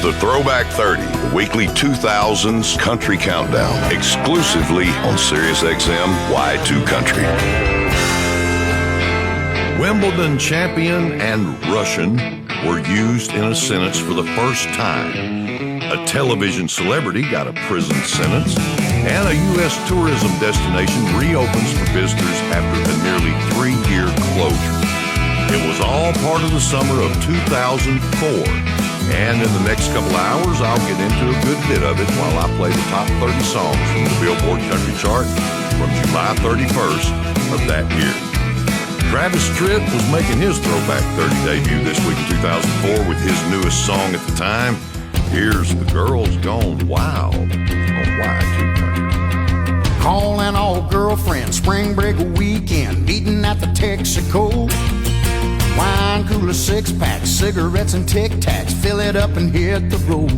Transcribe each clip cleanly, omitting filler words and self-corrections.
the Throwback 30, the weekly 2000s country countdown, exclusively on SiriusXM Y2 Country. Wimbledon champion and Russian were used in a sentence for the first time. A television celebrity got a prison sentence, and a U.S. tourism destination reopens for visitors after a nearly 3-year closure. It was all part of the summer of 2004, and in the next couple of hours, I'll get into a good bit of it while I play the top 30 songs from the Billboard Country Chart from July 31st of that year. Travis Tritt was making his Throwback 30 debut this week in 2004 with his newest song at the time. Here's The Girls Gone Wild on Y2 Country. Calling all girlfriends, spring break weekend, meeting at the Texaco. Wine cooler, 6-pack, cigarettes and Tic Tacs, fill it up and hit the road.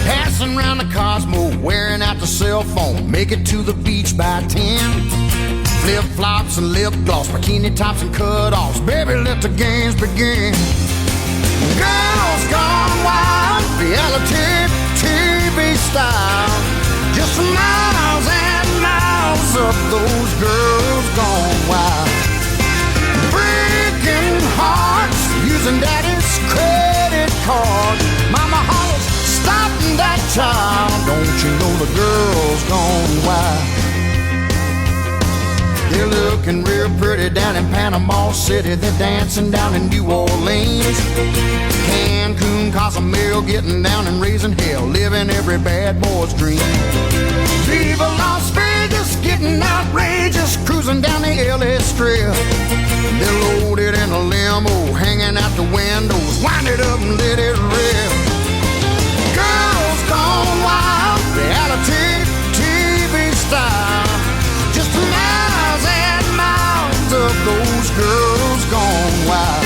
Passing around the Cosmo, wearing out the cell phone, make it to the beach by 10. Flip-flops and lip gloss, bikini tops and cut-offs, baby, let the games begin. Girls gone wild, reality TV style. Just miles and miles of those girls gone wild. Breaking hearts, using daddy's credit card. Mama hollers, stop that child. Don't you know the girls gone wild? They're looking real pretty down in Panama City. They're dancing down in New Orleans. Cancun, Cozumel, getting down and raising hell, living every bad boy's dream. Viva Las Vegas, getting outrageous, cruising down the LA Strip. They're loaded in a limo, hanging out the windows, wind it up and let it rip. Girls gone wild, reality TV style. Just miles and miles of those girls gone wild.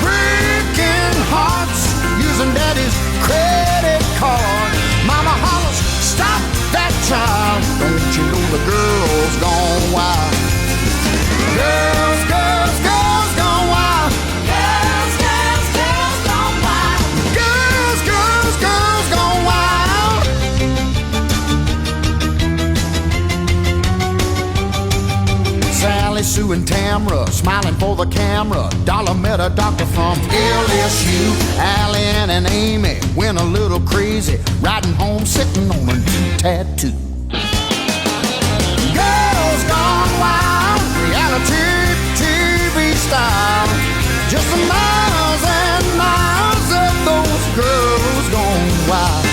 Breaking hearts, using daddy's credit card. Mama hollers, stop that child. Don't you know the girls gone wild? Girls, girls, girls gone wild. Girls, girls, girls gone wild. Girls, girls, girls gone wild. Sally, Sue, and Tamra, smiling for the camera. Dollar met a doctor from LSU. Allen and Amy went a little crazy, riding home, sitting on a new tattoo. Girls gone wild, reality TV style. Just miles and miles of those girls gone wild.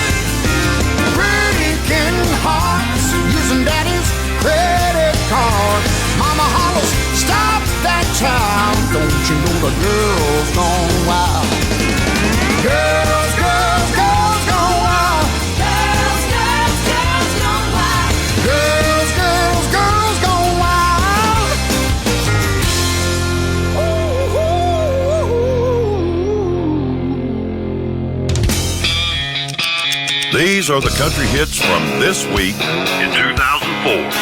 Breaking hearts, using daddy's credit card. Mama hollers, stop that child. Don't you know the girls gone wild? Girls, girls, girls gone wild. Girls, girls, girls gone wild. Girls, girls, girls gone wild. These are the country hits from this week in 2004.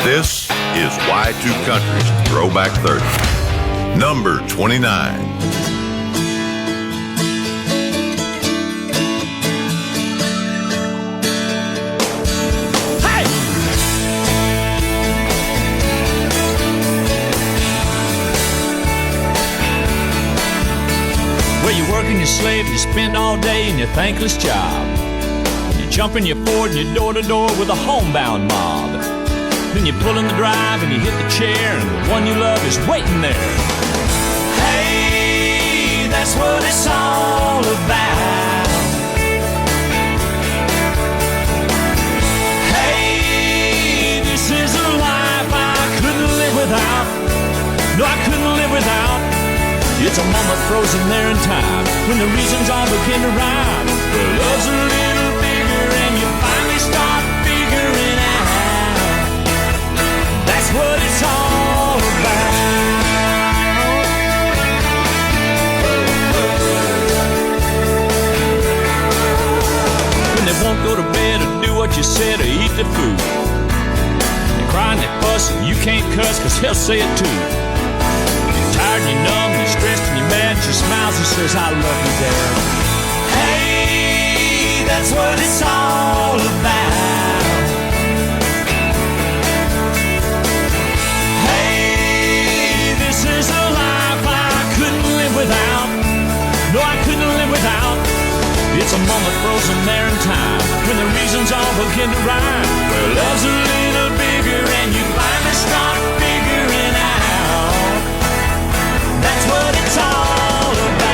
This is Y2 Country's Throwback 30. Number 29. Well, you work and you slave and you spend all day in your thankless job. You jump in your Ford and you're door to door with a homebound mob. Then you pull in the drive and you hit the chair and the one you love is waiting there. Hey, that's what it's all about. Hey, this is a life I couldn't live without. No, I couldn't live without. It's a moment frozen there in time when the reasons all begin to rhyme. The love's a little bigger and you finally start figuring out. That's what it's all about. When they won't go to bed or do what you said or eat the food, they cry and they fuss and you can't cuss cause he'll say it too. You're tired and you're numb, you're stressed and you're mad. She smiles and says, I love you, Dad. that's what it's all about. Hey, this is a life I couldn't live without. No, I couldn't live without. It's a moment frozen there in time, when the reasons all begin to rhyme. Where love's a little bigger and you finally start figuring out that's what it's all about.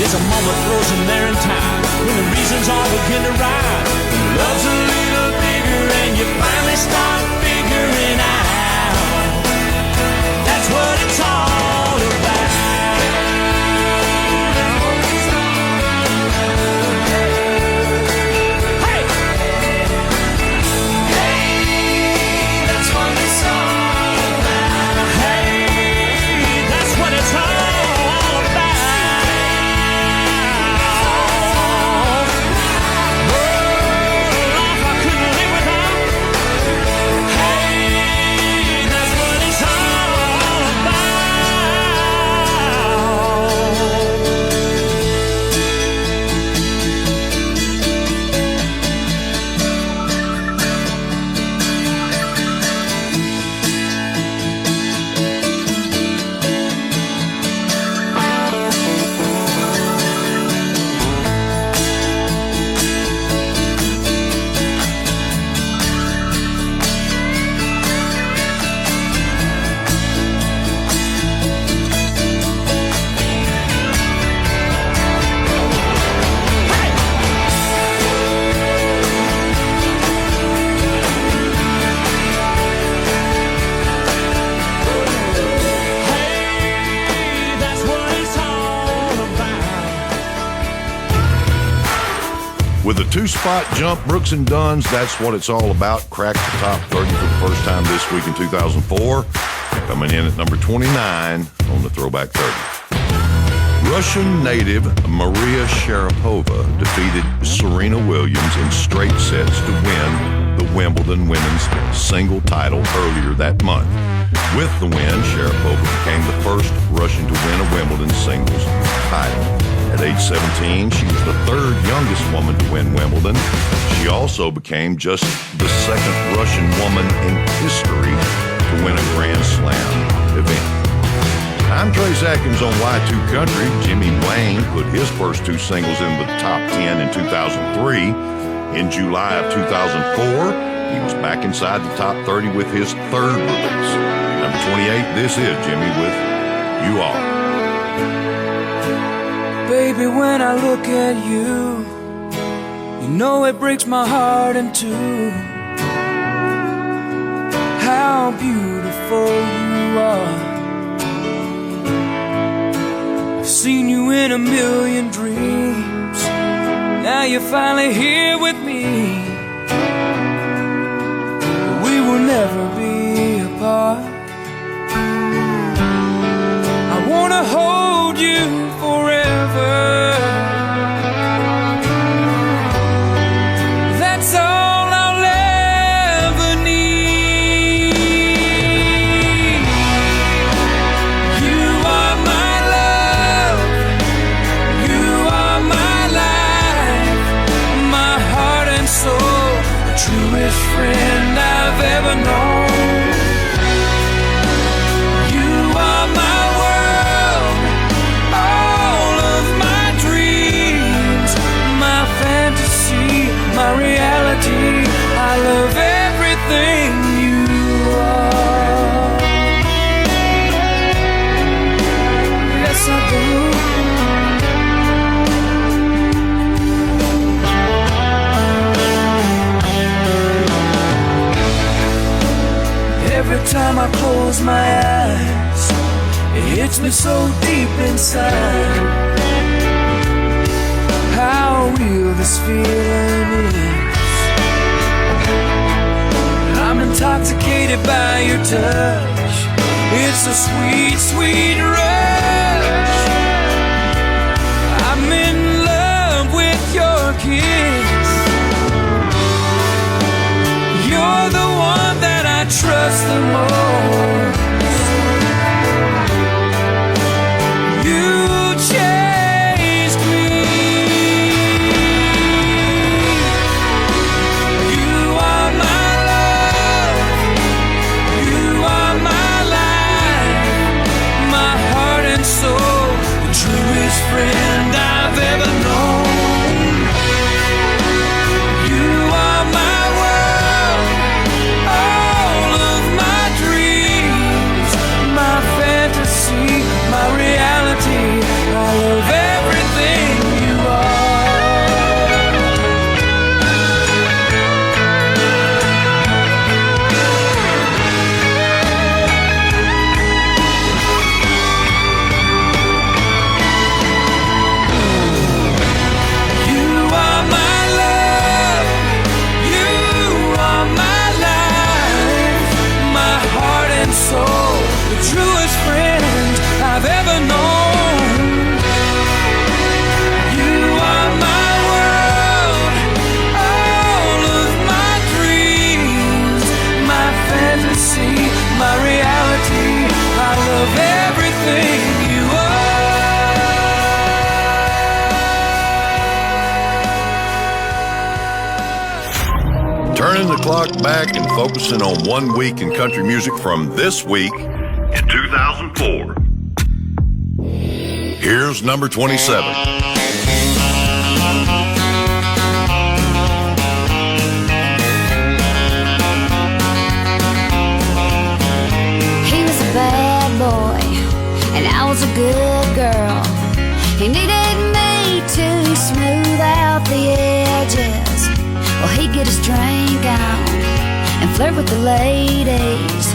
It's a moment frozen there in time, when the reasons all begin to rhyme. When love's a little bigger and you finally start figuring out that's what it's all about. Hey! Hey, that's what it's all about. Hey, that's what it's all about. With a two-spot jump, Brooks and Dunn's That's What It's All About cracked the top 30 for the first time this week in 2004, coming in at number 29 on the Throwback 30. Russian native Maria Sharapova defeated Serena Williams in straight sets to win the Wimbledon women's single title earlier that month. With the win, Sharapova became the first Russian to win a Wimbledon singles title. At age 17, she was the third youngest woman to win Wimbledon. She also became just the second Russian woman in history to win a Grand Slam event. I'm Trace Atkins on Y2 Country. Jimmy Wayne put his first two singles in the top 10 in 2003. In July of 2004, he was back inside the top 30 with his third release. Number 28, this is Jimmy with You Are. Baby, when I look at you, you know it breaks my heart in two. How beautiful you are. I've seen you in a million dreams. Now you're finally here with me. We will never be apart. I wanna hold you forever. That's all I'll ever need. You are my love. You are my life, my heart and soul, the truest friend I've ever known. My reality, I love everything you are. Yes, I do. Every time I close my eyes, it hits me so deep inside. How real this feeling is. I'm intoxicated by your touch. It's a sweet, sweet rush. I'm in love with your kiss. You're the one that I trust the most. You chased me. You are my love. You are my life, my heart and soul, the truest friend I've ever known. You are my world, all of my dreams, my fantasy, my reality. I love everything you are. You are my love, you are my life, my heart and soul, the truest friend I've ever known. You are my world, all of my dreams, my fantasy, my reality. I love everything you are. Turning the clock back and focusing on 1 week in country music from this week in 2004. Here's number 27. He was a bad boy, and I was a good girl. He needed me to smooth out the edges. Well, he'd get his drink on and flirt with the ladies.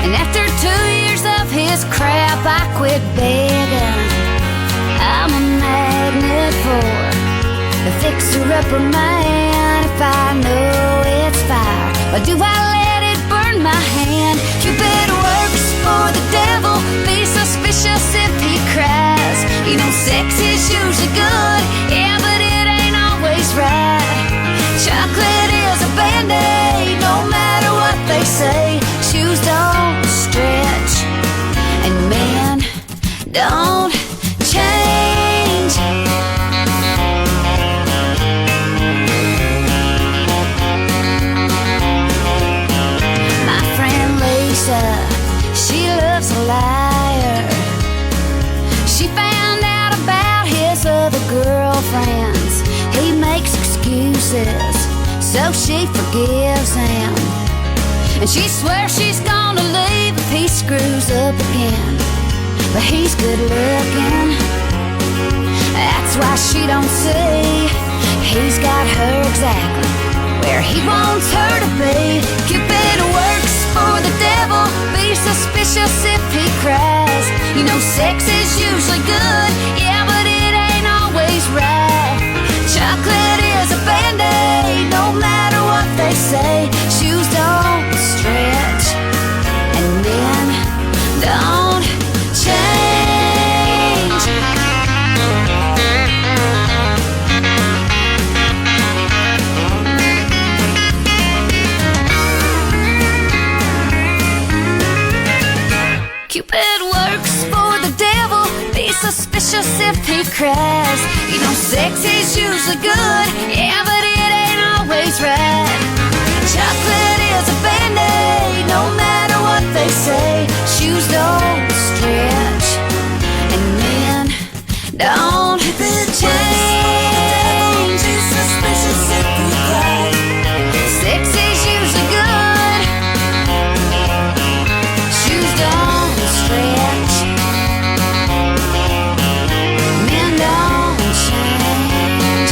And after 2 years of his crap, I quit begging. I'm a magnet for the fixer-upper man. If I know it's fire, or do I let it burn my hand? Cupid works for the devil, be suspicious if he cries. You know sex is usually good, yeah, but it ain't always right. Chocolate is a band-aid, no matter what they say. Shoes don't stretch, and men don't change. My friend Lisa, she loves a liar. She found out about his other girlfriends. He makes excuses, so she forgives him. And she swears she's gonna leave if he screws up again. But he's good looking, that's why she don't see. He's got her exactly where he wants her to be. Cupid works for the devil, be suspicious if he cries. You know sex is usually good, yeah, but it ain't always right. Chocolate is a band-aid, no matter what they say. Shoes don't stretch, and men don't change. Cupid works for the devil, be suspicious if he cries. You know sex is usually good, yeah, but it ain't always right. Chocolate is a band-aid, no matter what they say. Shoes don't stretch, and men don't change. Suspicious if you cry. Sex is usually good. Shoes don't stretch. Men don't change.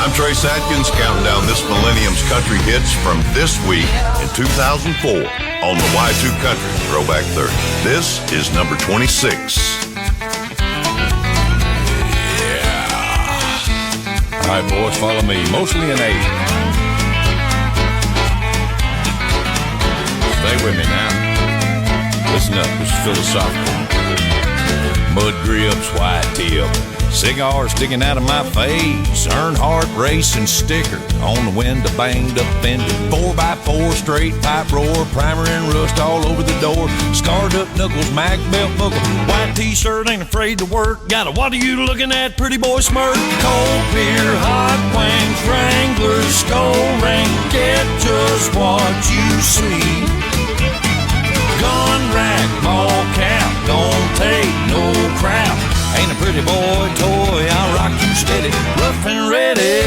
I'm Trace Atkins, counting down this millennium's country hits from this week in 2004 on the Y2 Country Throwback 30. This is number 26. All right, boys, follow me. Mostly an A. Stay with me now. Listen up, this is philosophical. Mud grips, white tip, cigar sticking out of my face, Earnhardt racing sticker on the window, banged up fender, 4x4 straight pipe roar, primer and rust all over the door, scarred up knuckles, Mac belt buckle, white t-shirt, ain't afraid to work, got a what are you looking at, pretty boy smirk, cold beer, hot wings, Wranglers, skull ring, get just what you see. Gun rack, ball cap, don't take no crap. Ain't a pretty boy toy, I'll rock you steady, rough and ready.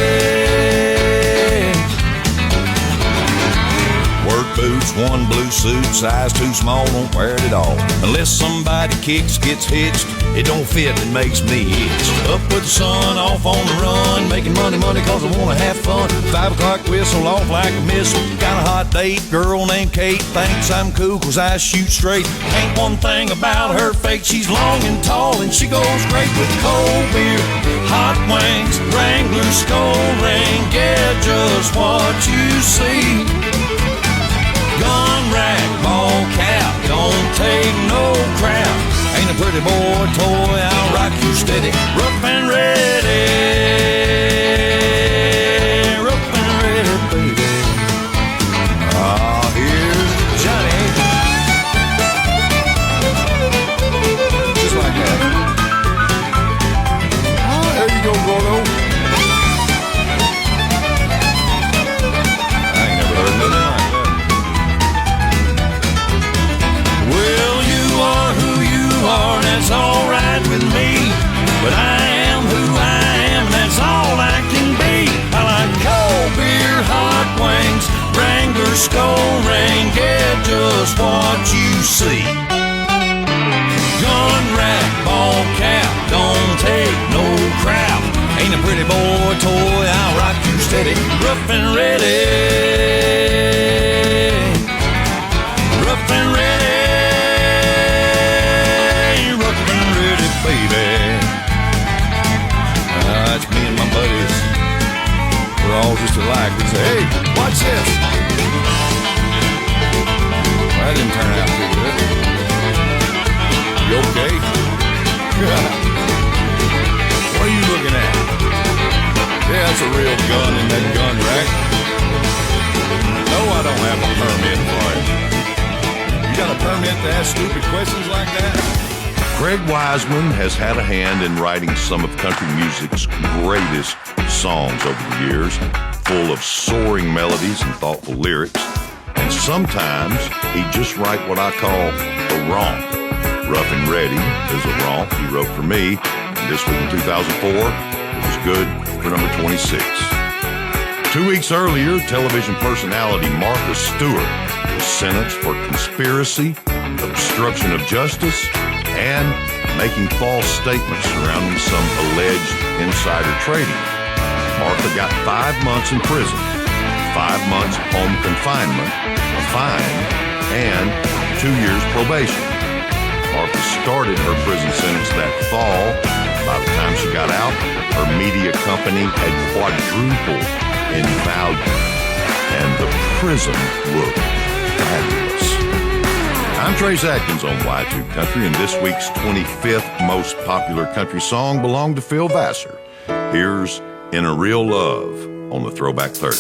Work boots, one blue suit, size too small, don't wear it at all. Unless somebody kicks, gets hitched, it don't fit, it makes me itch. Up with the sun, off on the run, making money cause I wanna have fun. 5 o'clock whistle, off like a missile. Got a hot date, girl named Kate, thinks I'm cool cause I shoot straight. Ain't one thing about her fake, she's long and tall and she goes great with cold beer, hot wings, Wranglers, skull ring, get just what you see. Gun rack, ball cap, don't take no crap. Ain't a pretty boy toy, I'll rock you steady, rough and ready. Rough and ready, baby. Ah, here's Johnny. Just like that. Oh, there you go, Gordo. I ain't never heard nothing like that. Well, you are who you are, that's alright with me. But I am who I am, that's all I can be. I like cold beer, hot wings, Wrangler, skull ring, get just what you see. Gun rack, ball cap, don't take no crap. Ain't a pretty boy toy, I'll rock you steady, rough and ready. Rough and ready, rough and ready, baby. It's me and my buddies. We're all just alike. We say, hey, watch this. Well, that didn't turn out too good. You okay? What are you looking at? Yeah, that's a real gun in that gun rack. No, I don't have a permit for it. You got a permit to ask stupid questions like that? Craig Wiseman has had a hand in writing some of country music's greatest songs over the years, full of soaring melodies and thoughtful lyrics. And sometimes he'd just write what I call a romp. Rough and Ready is a romp he wrote for me. And this week in 2004, it was good for number 26. 2 weeks earlier, television personality Martha Stewart was sentenced for conspiracy, obstruction of justice, and making false statements surrounding some alleged insider trading. Martha got 5 months in prison, 5 months home confinement, a fine, and 2 years probation. Martha started her prison sentence that fall. By the time she got out, her media company had quadrupled in value, and the prison looked fabulous. I'm Trace Atkins on Y2 Country, and this week's 25th most popular country song belonged to Phil Vassar. Here's In a Real Love on the Throwback 30.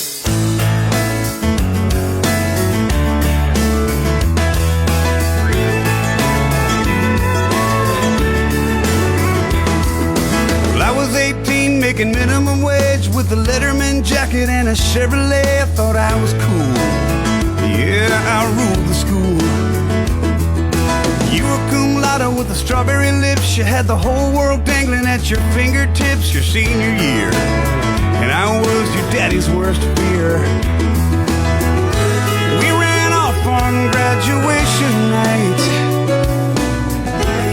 Well, I was 18, making minimum wage with a Letterman jacket and a Chevrolet. I thought I was cool. Yeah, I ruled the school. You were cum laude with the strawberry lips. You had the whole world dangling at your fingertips your senior year. And I was your daddy's worst fear. We ran off on graduation night.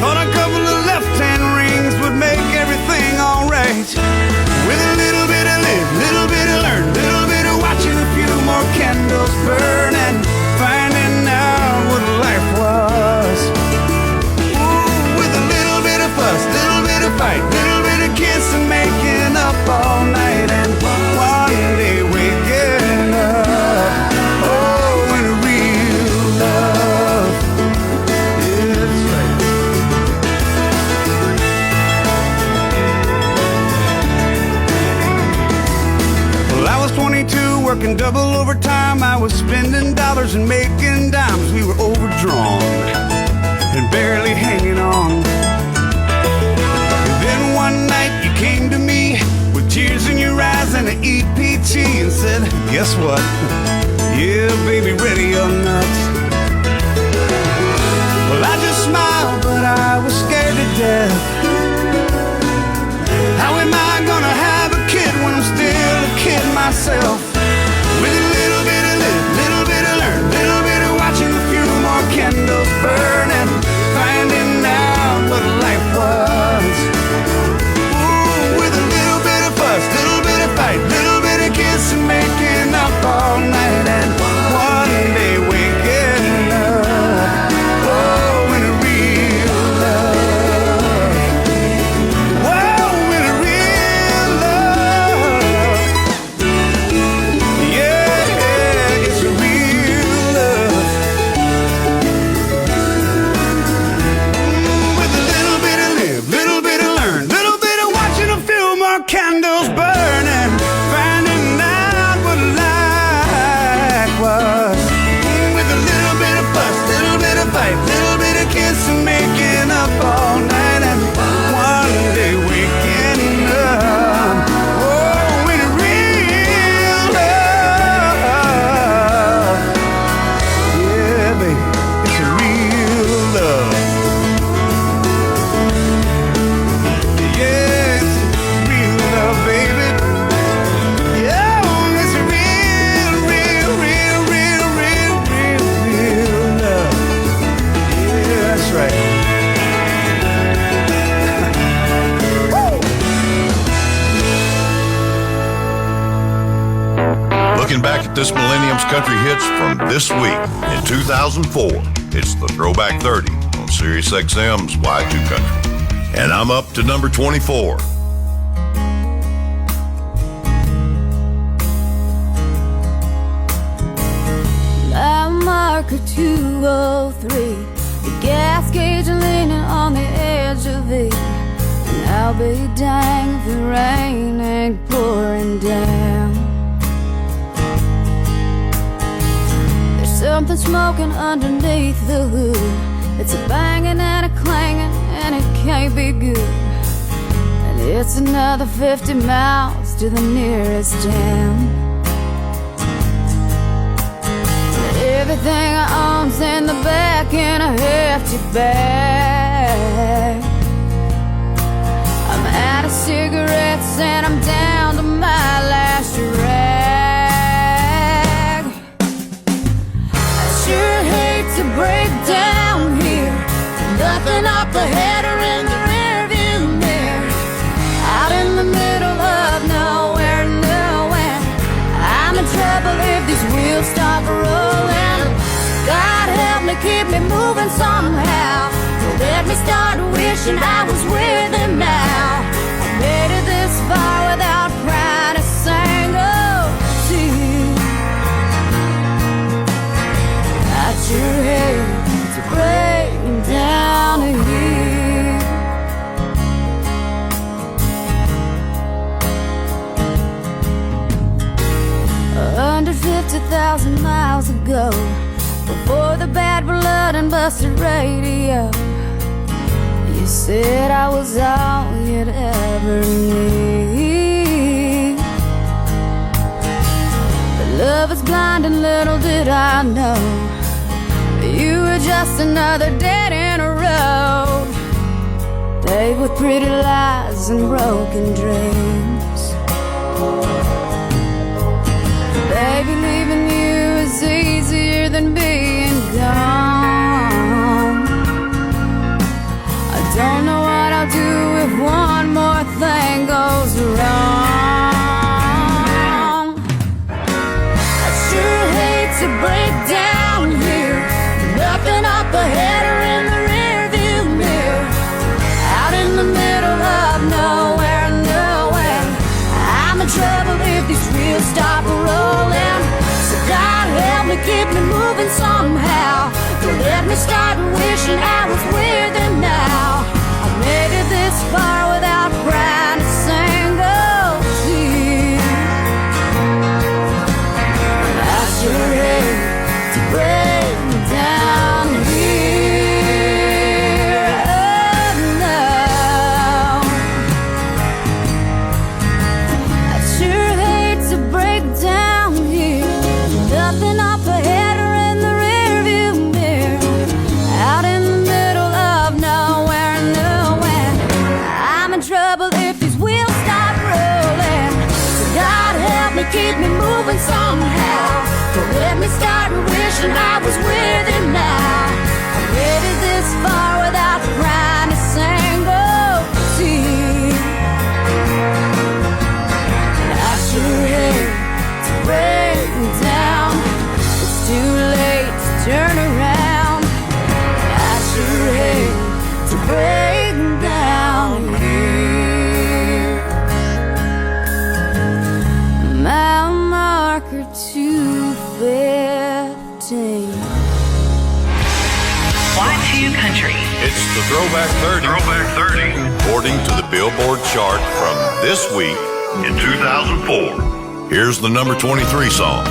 Thought a couple of left-hand rings would make everything alright. With a little bit of lip, little working double overtime. I was spending dollars and making dimes. We were overdrawn and barely hanging on. And then one night you came to me with tears in your eyes and an EPT and said, guess what? Yeah, baby, ready or not. Well, I just smiled, but I was scared to death. How am I gonna have a kid when I'm still a kid myself? With a little bit of live, little bit of learn, little bit of watching a few more candles burn and finding out what life was. Ooh, with a little bit of fuss, little bit of fight, little bit of kiss and making up all night and one day waking up. Oh, in a real love. Whoa, in a real love. Yeah, it's a real love. With a little bit of live, little bit of learn, little bit of watching a few more candles burn and finding out what life was. With a little bit of fuss, little bit of fight, little bit of kiss and making up all night and one day waking up. Oh, in a real love. Yeah, baby, it's a real love. Yeah, it's real love, baby. Yeah, it's a real, real, real, real, real, real, real love. Yeah, that's right. Looking back at this millennium's country hits from this week in 2004, it's the Throwback 30 on Sirius XM's Y2 Country. And I'm up to number 24. Mile marker 203, the gas gauge leaning on the edge of it. And I'll be dang if the rain ain't pouring down. There's something smoking underneath the hood. It's a banging and a clanging and it can't be good. And it's another 50 miles to the nearest town. Everything I own's in the back in a hefty bag. I'm out of cigarettes and I'm down to my last rag. I sure hate to break down here, nothing up ahead or in the rearview mirror. Out in the middle of nowhere, nowhere. I'm in trouble if these wheels stop rolling. God help me, keep me moving somehow. Don't let me start wishing I was with him now. I made it this far without crying a single tear. I sure hate to break down here. Under 50,000 miles ago, before the bad blood and busted radio, you said I was all you'd ever need. But love is blind and little did I know, you were just another dead end road, paved with pretty lies and broken dreams. Baby, leaving you is easier than being gone. I don't know what I'll do if one more thing goes wrong. I sure hate to break down here, nothing up ahead or in the rearview mirror. Out in the middle of nowhere, nowhere. I'm in trouble if these wheels stop rolling. So God help me, keep me moving somehow. Don't let me start wishing I was with him now. I made it this far without crying a single tear. keep me moving somehow. Don't let me start wishing I was with him now. I made it this far without crying a single tear. And I sure hate to break down. It's too late to turn around. And I sure hate to break down here. Mile marker 215. Y2 Country. It's the Throwback 30. Throwback 30. According to the Billboard chart from this week In 2004. here's the number 23 song.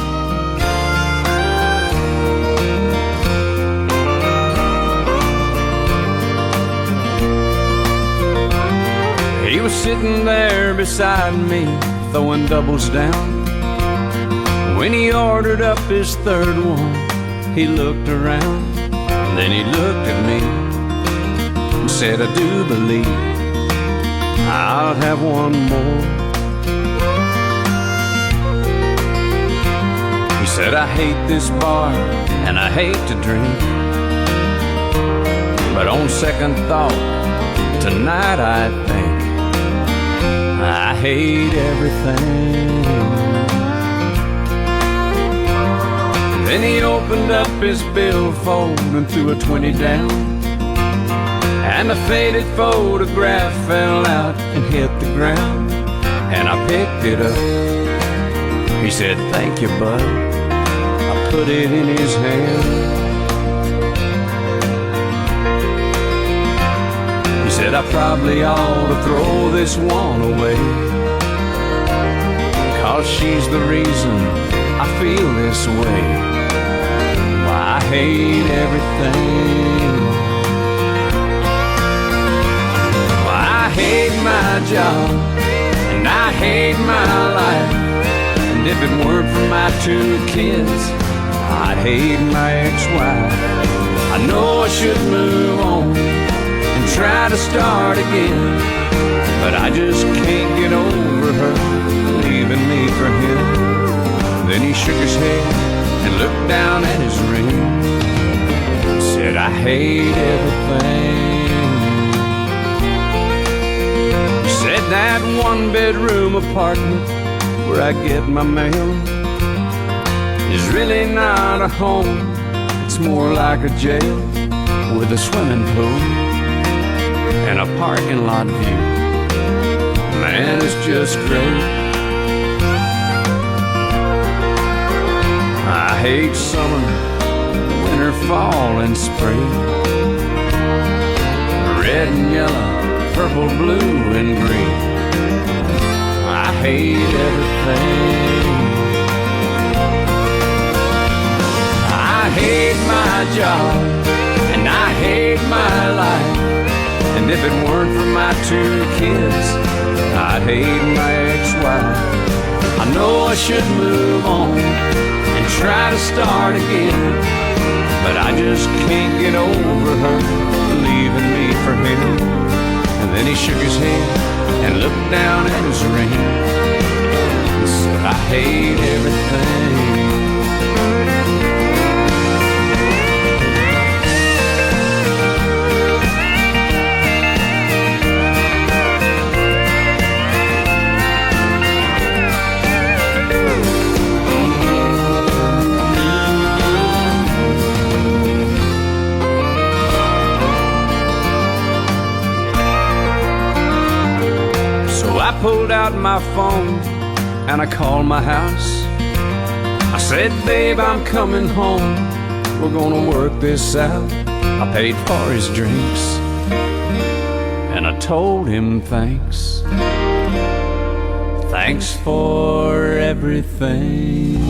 He was sitting there beside me, throwing doubles down. When he ordered up his third one, he looked around. Then he looked at me and said, I do believe I'll have one more. He said, I hate this bar and I hate to drink, but on second thought, tonight I think I hate everything. Then he opened up his billfold and threw a 20 down, and a faded photograph fell out and hit the ground. And I picked it up. He said, thank you, bud. I put it in his hand. He said, I probably ought to throw this one away, 'cause she's the reason I feel this way. Why, I hate everything. Why, I hate my job and I hate my life. And if it weren't for my 2 kids, I'd hate my ex-wife. I know I should move on and try to start again, but I just can't get over her leaving me for him. Then he shook his head and looked down at his ring and said, I hate everything. He said, that 1-bedroom apartment where I get my mail is really not a home. It's more like a jail with a swimming pool and a parking lot view. Man, it's just great. I hate summer, winter, fall, and spring. Red and yellow, purple, blue, and green. I hate everything. I hate my job and I hate my life. And if it weren't for my 2 kids, I'd hate my ex-wife. I know I should move on and try to start again, but I just can't get over her leaving me for him. And then he shook his head and looked down at his ring and said, I hate everything. I pulled out my phone and I called my house. I said, babe, I'm coming home. We're gonna work this out. I paid for his drinks and I told him thanks. Thanks for everything.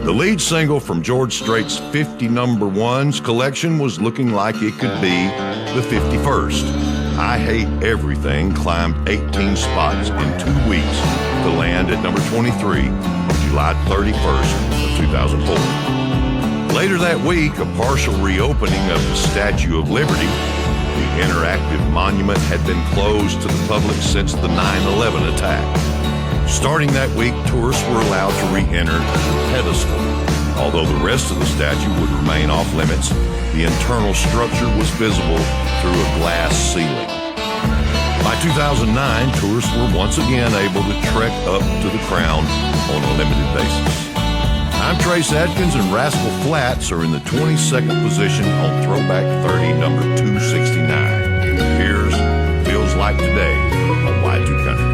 The lead single from George Strait's 50 number ones collection was looking like it could be the 51st. I Hate Everything climbed 18 spots in 2 weeks to land at number 23 on July 31st of 2004. Later that week, a partial reopening of the Statue of Liberty The interactive monument had been closed to the public since the 9/11 attack. Starting that week, tourists were allowed to re-enter the pedestal. Although the rest of the statue would remain off limits, the internal structure was visible through a glass ceiling. By 2009, tourists were once again able to trek up to the crown on a limited basis. I'm Trace Adkins, and Rascal Flatts are in the 22nd position on Throwback 30, number 269. Here's Feels Like Today on Y2 Country.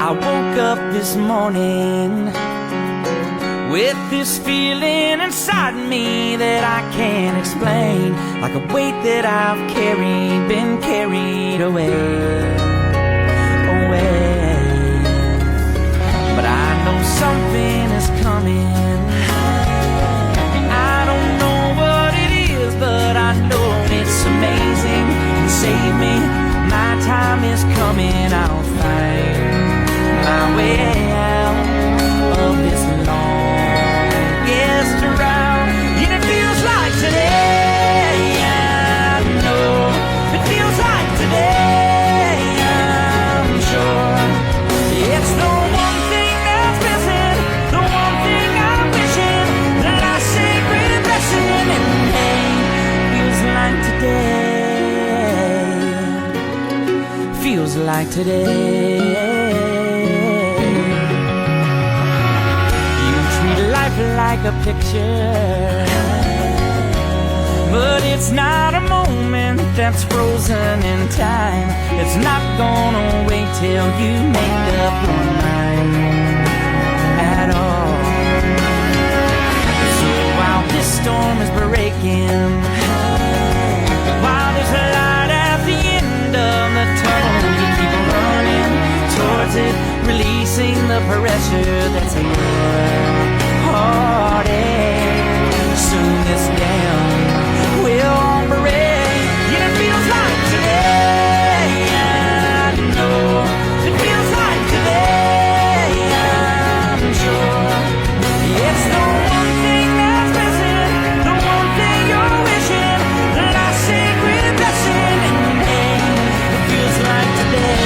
I woke up this morning with this feeling inside me that I can't explain, like a weight that I've carried, been carried away. But I know something is coming. I don't know what it is, but I know it's amazing. You save me, my time is coming. I'll find my way out of this longest round. And it feels like today, I know. It feels like today, I'm sure. It's the one thing that's missing, the one thing I'm wishing, the last sacred blessing. And hey, feels like today. Like a picture, but it's not a moment that's frozen in time. It's not gonna wait till you make up your mind at all. So while this storm is breaking, while there's a light at the end of the tunnel, you keep running towards it, releasing the pressure that's in your heartache. Soon this down will break. Yeah, it feels like today, I know. It feels like today, I'm sure. It's the one thing that's missing, the one thing you're wishing, the last sacred blessing. And hey, it feels like today.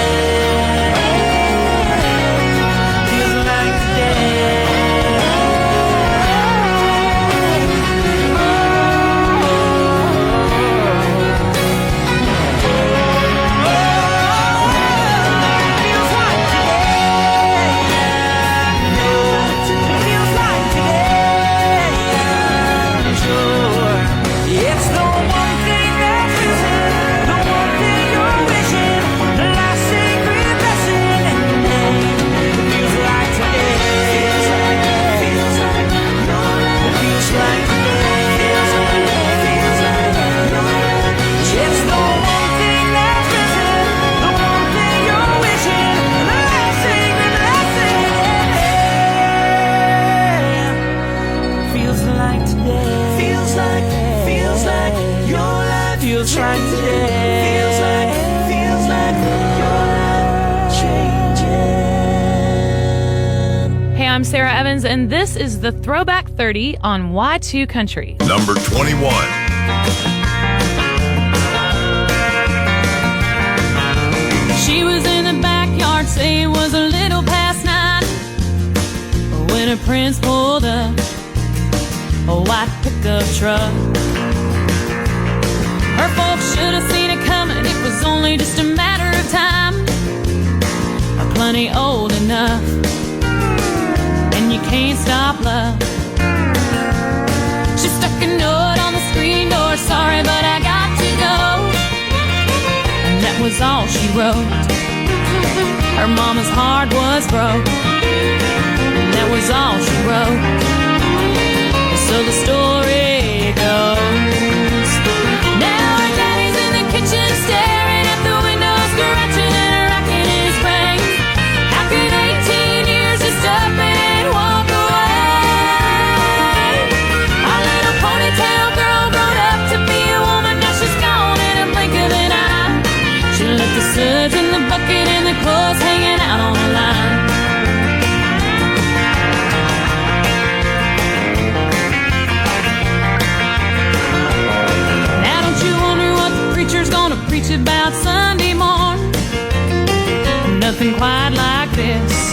Feels like today. I'm Sarah Evans, and this is the Throwback 30 on Y2 Country. Number 21. She was in the backyard, say it was a little past 9, when her prince pulled up a white pickup truck. Her folks should have seen it coming, it was only just a matter of time. Plenty old enough, and you can't stop love. She stuck a note on the screen door, sorry but I got to go. And that was all she wrote. Her mama's heart was broke, and that was all she wrote. So the story goes, now her daddy's in the kitchen staring at the window, scratching and racking his brain. How could 18 years just up and walk away? Our little ponytail girl grown up to be a woman, now she's gone in a blink of an eye. She left the suds in the bucket and the clothes hanging out on the line. Now don't you wonder what preach about Sunday morn. Nothing quite like this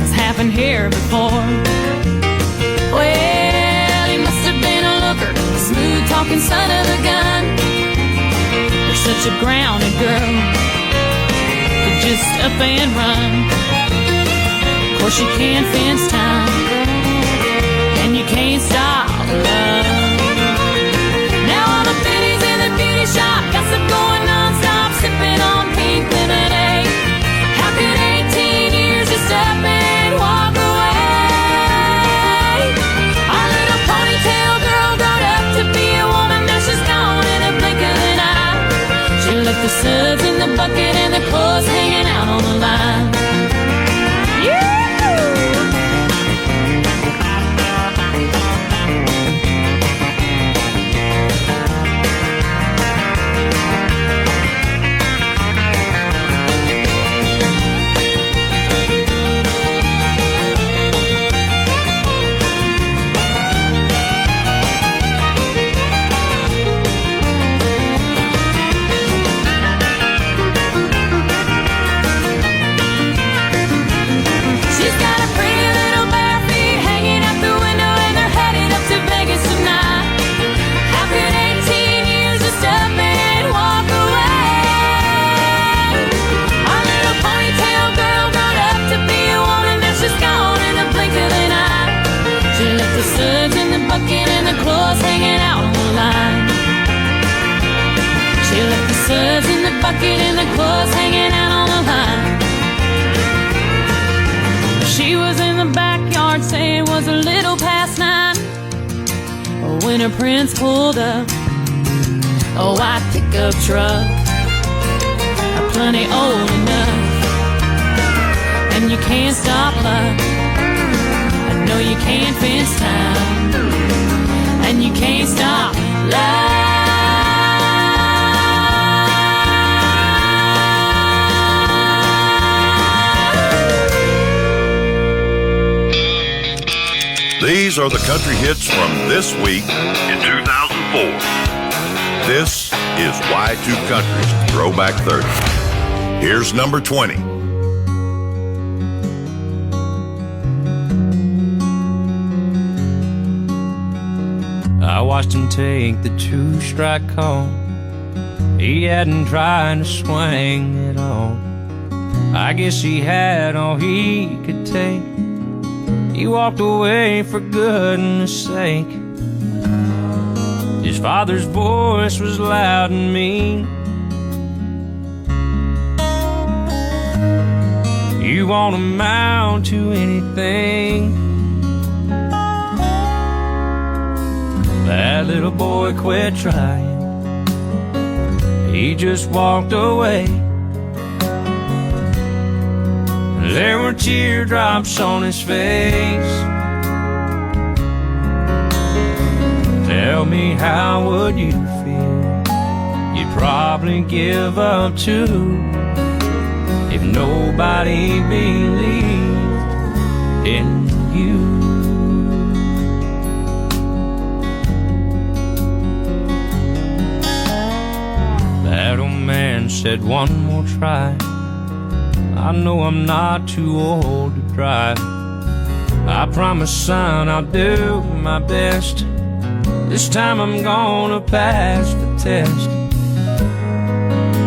has happened here before. Well, he must have been a looker, smooth-talking son of a gun. You're such a grounded girl, could just up and run. Of course you can't fence time, and you can't stop love. Now all the biddies in the beauty shop gossip going non-stop, sipping on pink lemonade. How could 18 years just up and walk away? Our little ponytail girl grown up to be a woman, now she's gone in a blink of an eye. She left the suds in the bucket and the clothes hanging out on the line. Bucket and the clothes hanging out on the line. She was in the backyard saying it was a little past 9 when her prince pulled up a white pickup truck, plenty old enough, and you can't stop love. I know you can't fence time, and you can't stop love. These are the country hits from this week in 2004. This is Y2 Country's Throwback 30. Here's number 20. I watched him take the two-strike call. He hadn't tried to swing at all. I guess he had all he could take. He walked away for goodness sake. His father's voice was loud and mean. You won't amount to anything. That little boy quit trying. He just walked away. There were teardrops on his face. Tell me, how would you feel? You'd probably give up too if nobody believed in you. That old man said, one more try. I know I'm not too old to drive. I promise, son, I'll do my best. This time I'm gonna pass the test.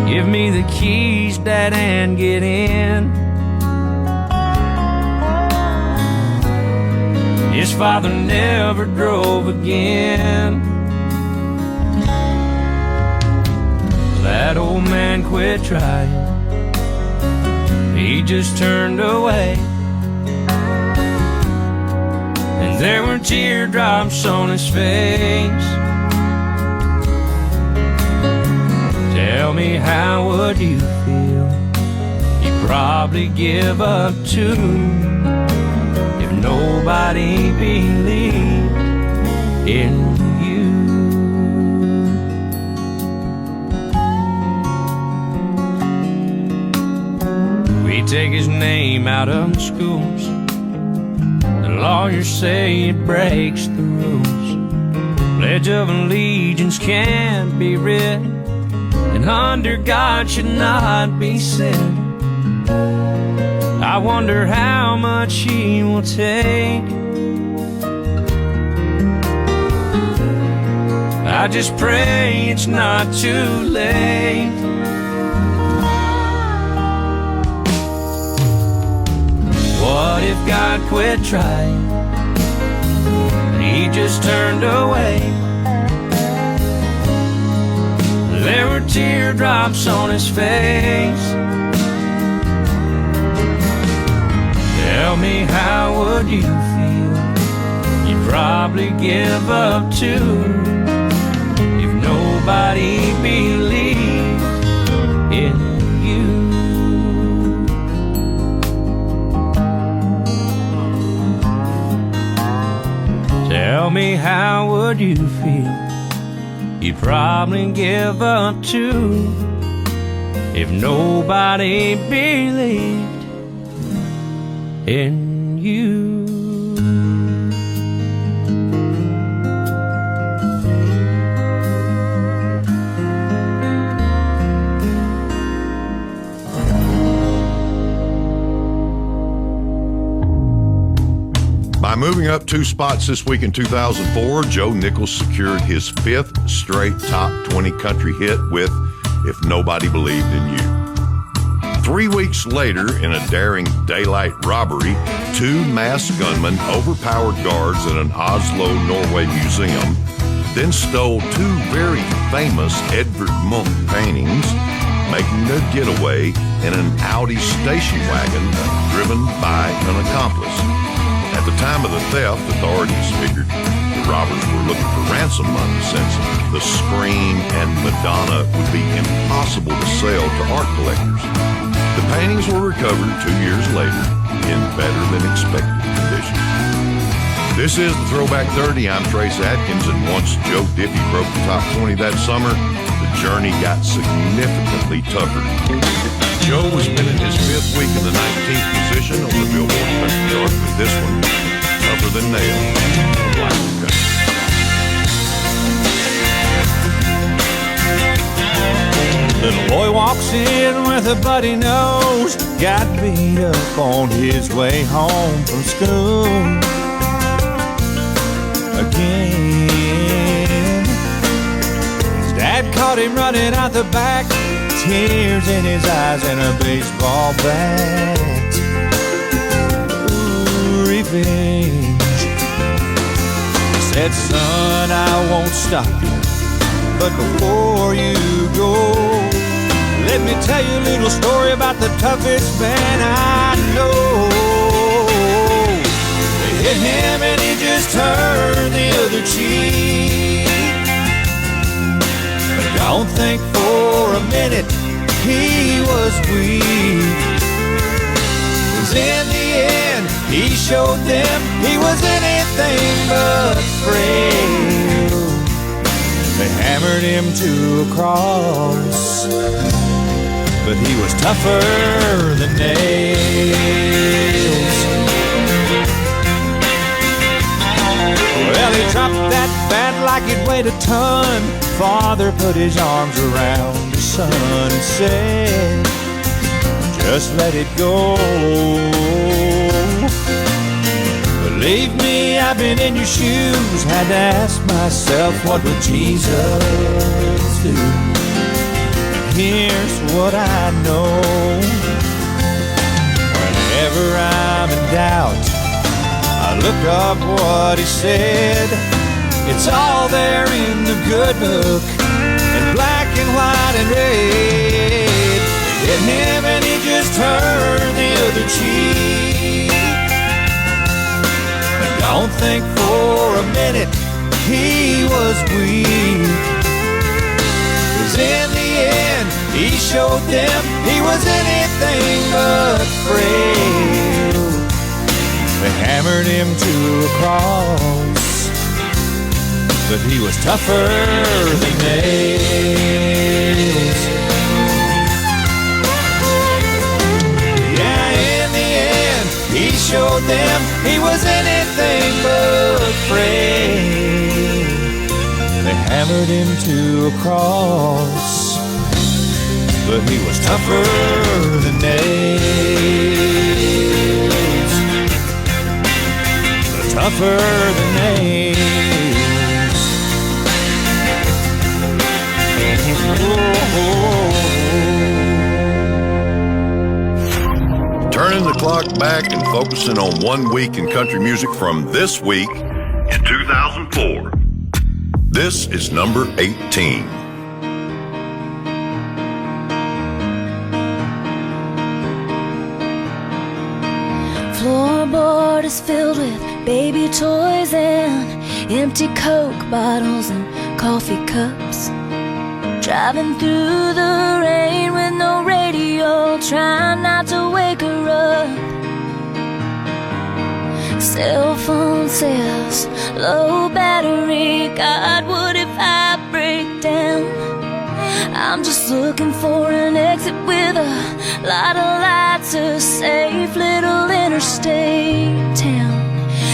Give me the keys, Dad, and get in. His father never drove again. That old man quit trying. He just turned away. And there were teardrops on his face. Tell me, how would you feel? You'd probably give up too if nobody believed in you. We take his name out of the schools. The lawyers say it breaks the rules. Pledge of Allegiance can't be read and under God should not be sin. I wonder how much He will take. I just pray it's not too late. What if God quit trying? He just turned away. There were teardrops on His face. Tell me, how would you feel? You'd probably give up too if nobody believed in you. Tell me, how would you feel? You'd probably give up too if nobody believed in you. By moving up 2 spots this week in 2004, Joe Nichols secured his 5th straight top 20 country hit with If Nobody Believed in You. 3 weeks later, in a daring daylight robbery, 2 masked gunmen overpowered guards at an Oslo, Norway museum, then stole 2 very famous Edvard Munch paintings, making their getaway in an Audi station wagon driven by an accomplice. At the time of the theft, authorities figured the robbers were looking for ransom money since the Scream and Madonna would be impossible to sell to art collectors. The paintings were recovered 2 years later in better than expected condition. This is the Throwback 30. I'm Trace Adkins, and once Joe Diffie broke the top 20 that summer, the journey got significantly tougher. Joe was spending his 5th week in the 19th position on the Billboard Country chart with this one, Tougher Than Nails, Black Country. Little boy walks in with a bloody nose, got beat up on his way home from school again. His dad caught him running out the back, tears in his eyes and a baseball bat. Ooh, revenge. He said, son, I won't stop you, but before you go, let me tell you a little story about the toughest man I know. They hit him and he just turned the other cheek. But don't think for a minute he was weak. 'Cause in the end he showed them he was anything but frail. They hammered him to a cross, but he was tougher than nails. Well, he dropped that bat like it weighed a ton. Father put his arms around his son and said, just let it go. Believe me, I've been in your shoes, had to ask myself, what would Jesus do? Here's what I know. Whenever I'm in doubt, I look up what he said. It's all there in the good book, in black and white and red. They hit him and he just turned the other cheek. But don't think for a minute he was weak. 'Cause in the end he showed them he was anything but frail. They hammered him to a cross, but he was tougher than nails. Yeah, in the end he showed them he was anything but frail. They hammered him to a cross, but he was tougher than nails. Tougher than nails. Turning the clock back and focusing on 1 week in country music from this week In 2004. This is number 18. Floorboard is filled with baby toys and empty Coke bottles and coffee cups. Driving through the rain with no radio, trying not to wake her up. Cell phone says low battery. God, what if I break down? I'm just looking for an exit with a lot of lights, a safe little interstate town.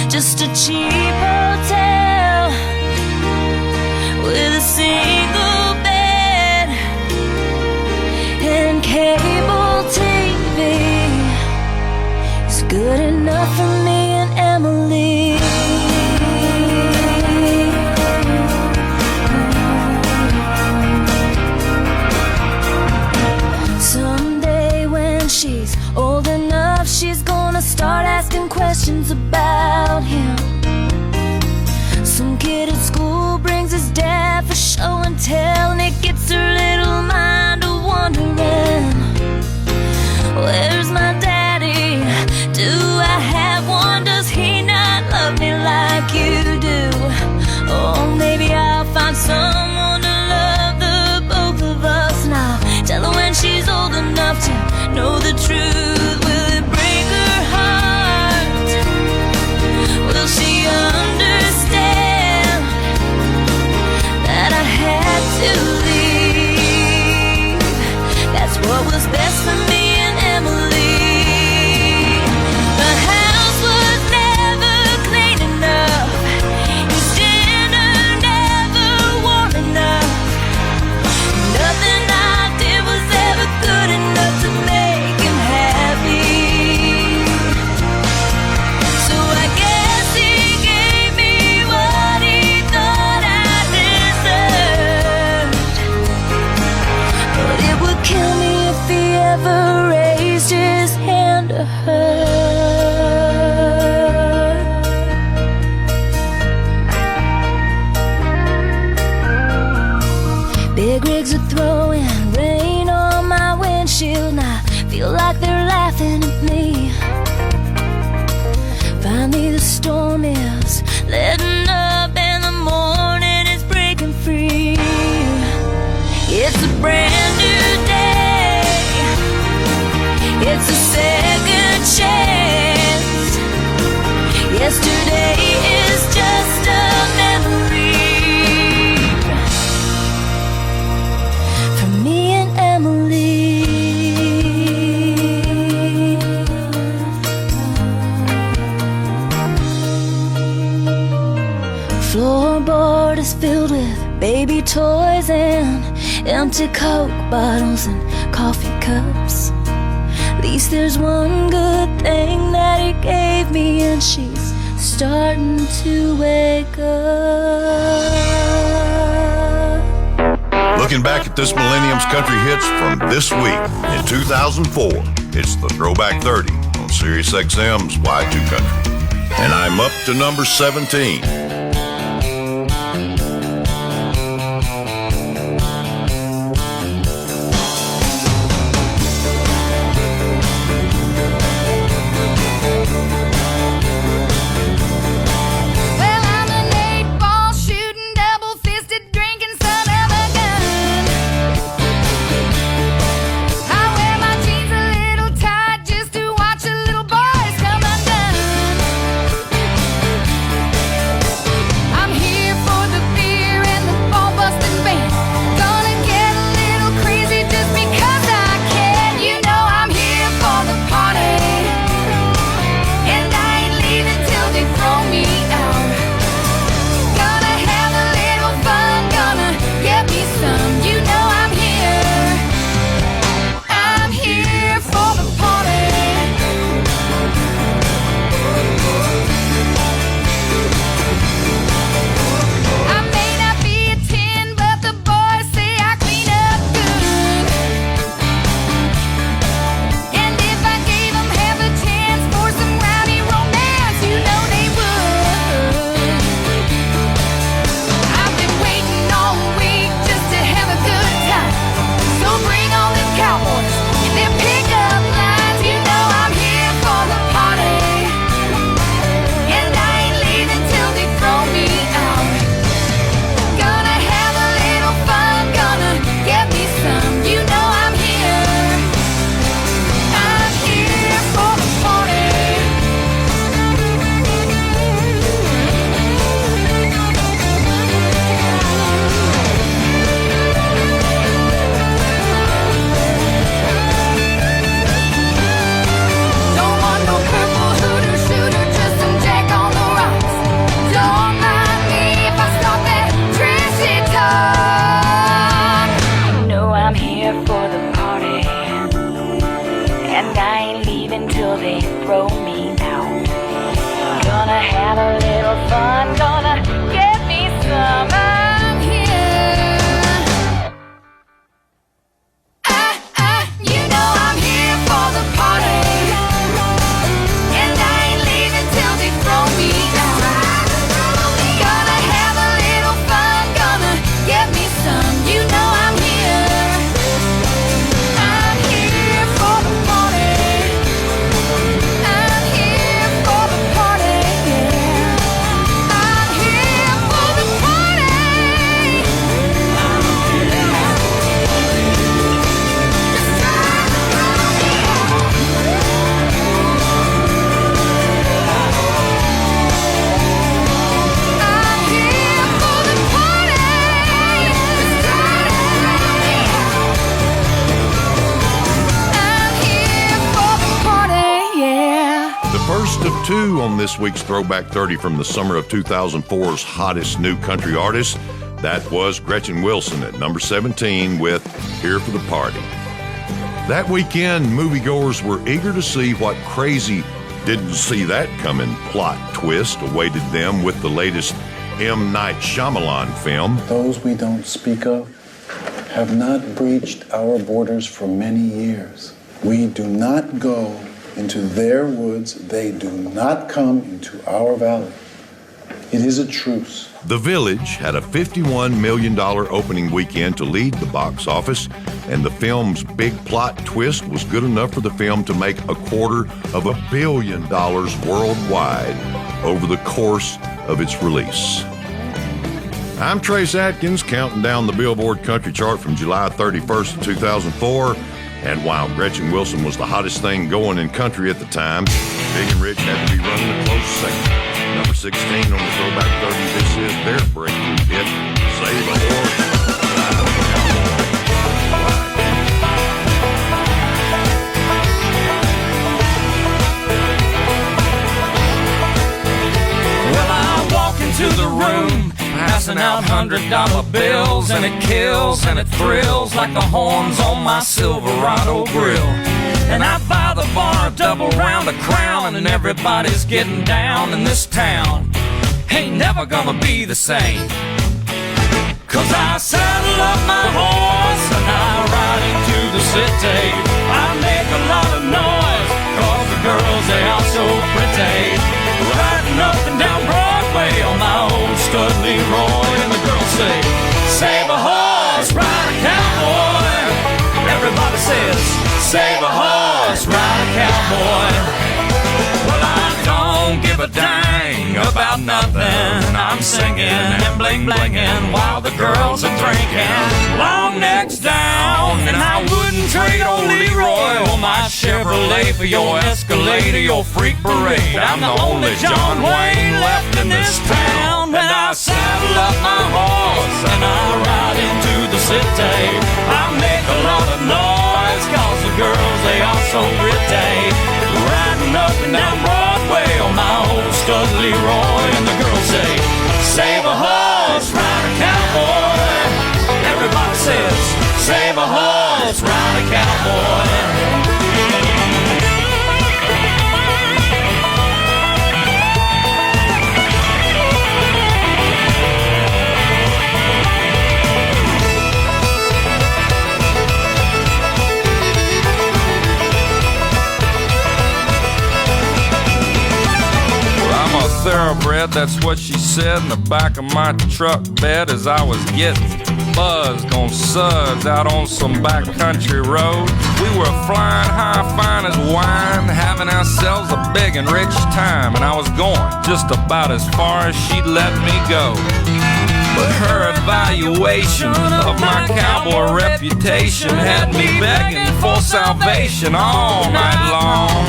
Just a cheap hotel with a single bed and cable TV is good enough for me and Emily. Someday when she's old enough, she's gonna start asking questions about him. Some kid at school brings his dad for show and tell, and it gets her little mind a wondering, where's my daddy? Do I have one? Does he not love me like you do? Oh, maybe I'll find someone to love the both of us now. Tell her when she's old enough to know the truth. Will it break her heart? Will she understand that I had to leave? That's what was best for me and Emily. The house was never clean enough. His dinner never warm enough. Nothing I did was ever good enough to make him happy. So I guess he gave me what he thought I deserved. But it would kill me if he ever raised his hand to her. Big rigs are throwing rain on my windshield, and I feel like they're laughing at me. Finally the storm is letting up and the morning is breaking free. It's a brand new day. It's a second chance. Yesterday is just a memory for me and Emily. Floorboard is filled with baby toys and empty Coke bottles and coffee cups. At least there's one good thing that he gave me, and she's starting to wake up. Looking back at this millennium's country hits from this week in 2004, it's the Throwback 30 on Sirius XM's Y2 Country. And I'm up to number 17. Well, I'm an 8-ball shooting, double-fisted, drinking son of a gun. I wear my jeans a little tight just to watch the little boys come undone. and I ain't leaving till they throw me out. Gonna have a little fun, gonna get me some. I'm here. You know I'm here for the party, and I ain't leaving till they throw me out. Gonna have a little fun, gonna get me some. You know I'm here. I'm here for the party. I'm here for the party. Yeah. I'm here for the party. I'm here for the party. I'm here for the party, yeah. The first of two on this week's Throwback 30 from the summer of 2004's hottest new country artist. That was Gretchen Wilson at number 17 with Here for the Party. That weekend, moviegoers were eager to see what crazy didn't see that coming plot twist awaited them with the latest M. Night Shyamalan film. Those we don't speak of have not breached our borders for many years. We do not go into their woods. They do not come into our valley. It is a truce. The Village had a $51 million opening weekend to lead the box office, and the film's big plot twist was good enough for the film to make $250 million worldwide over the course of its release. I'm Trace Atkins, counting down the Billboard Country Chart from July 31st of 2004, and while Gretchen Wilson was the hottest thing going in country at the time, Big and Rich had to be running a close second. Number 16 on the Throwback 30, this is their breakthrough hit, Save a Horse. Well, I walk into the room, passing out $100 bills, and it kills and it thrills like the horns on my Silverado grill. And I buy the bar a double round of Crown, and everybody's getting down in this town. Ain't never gonna be the same. 'Cause I saddle up my horse and I ride into the city. I make a lot of noise 'cause the girls, they are so pretty. Riding up and down Broadway on my old stud Leroy, and the girls say, save a horse, ride a cowboy. Everybody says, save a horse, ride a cowboy. Well, I don't give a dang about nothing. I'm singing and bling-blinging while the girls are drinking. Long necks down, and I wouldn't trade old Leroy or my Chevrolet for your Escalade or your freak parade. I'm the only John Wayne left in this town. And I saddle up my horse and I ride into the city. I make a lot of noise 'cause the girls, they are so pretty. Riding up and down Broadway on my old stud Leroy, and the girls say, save a horse, ride a cowboy. Everybody says, save a horse, ride a cowboy. Thoroughbred, that's what she said in the back of my truck bed as I was getting buzzed on suds out on some backcountry road. We were flying high, fine as wine, having ourselves a big and rich time, and I was going just about as far as she'd let me go. But her evaluation of my cowboy reputation had me begging for salvation all night long.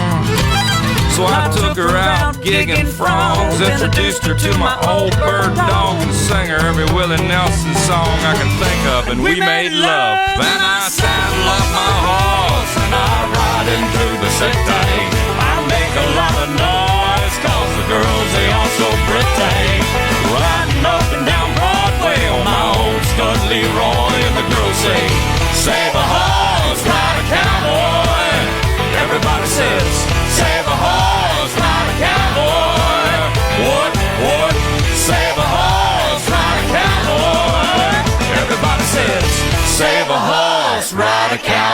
So I took her out gigging frogs, introduced her to my old bird dog, and sang her every Willie Nelson song I can think of, and we made love. Then I saddle up my horse and I ride into the city. I make a lot of noise 'cause the girls, they are so pretty. Riding up and down Broadway on my old stud Leroy, and the girls say, save a horse, ride a cowboy. Everybody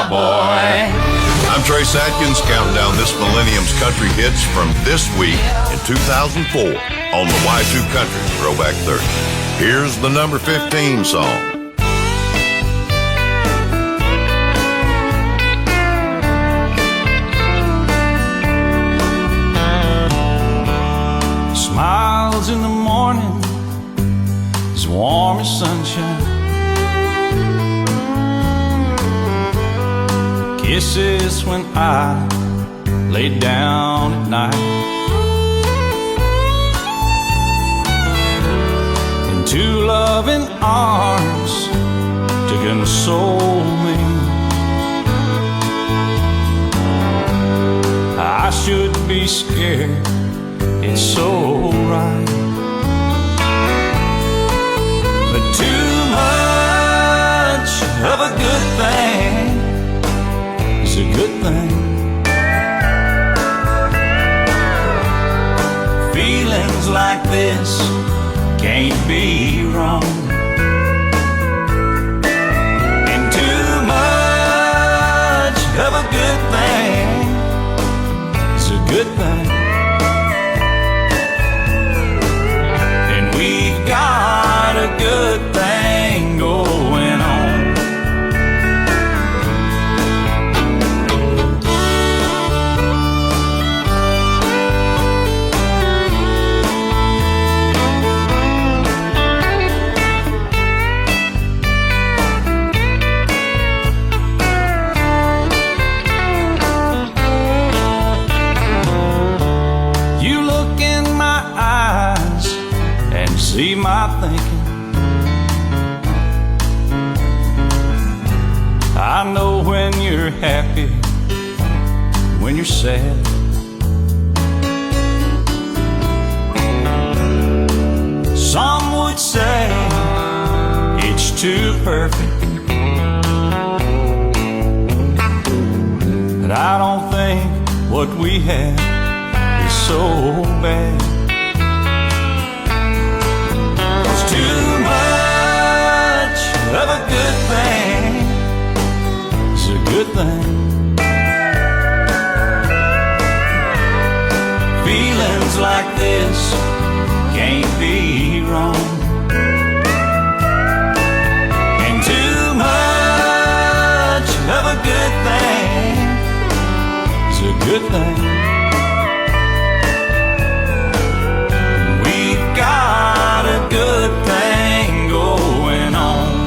cowboy. I'm Trace Atkins, counting down this millennium's country hits from this week in 2004 on the Y2 Country Throwback 30. Here's the number 15 song. Smiles in the morning, as warm as sunshine. Kisses when I lay down at night. And two loving arms to console me. I should be scared, it's so right. But too much of a good thing is a good thing. Feelings like this can't be wrong. And too much of a good thing is a good thing. And we've got a good thing going on. See my thinking. I know when you're happy, when you're sad. Some would say it's too perfect, but I don't think what we have is so bad. Too much of a good thing is a good thing. Feelings like this can't be wrong. And too much of a good thing is a good thing. We've got a good thing going on.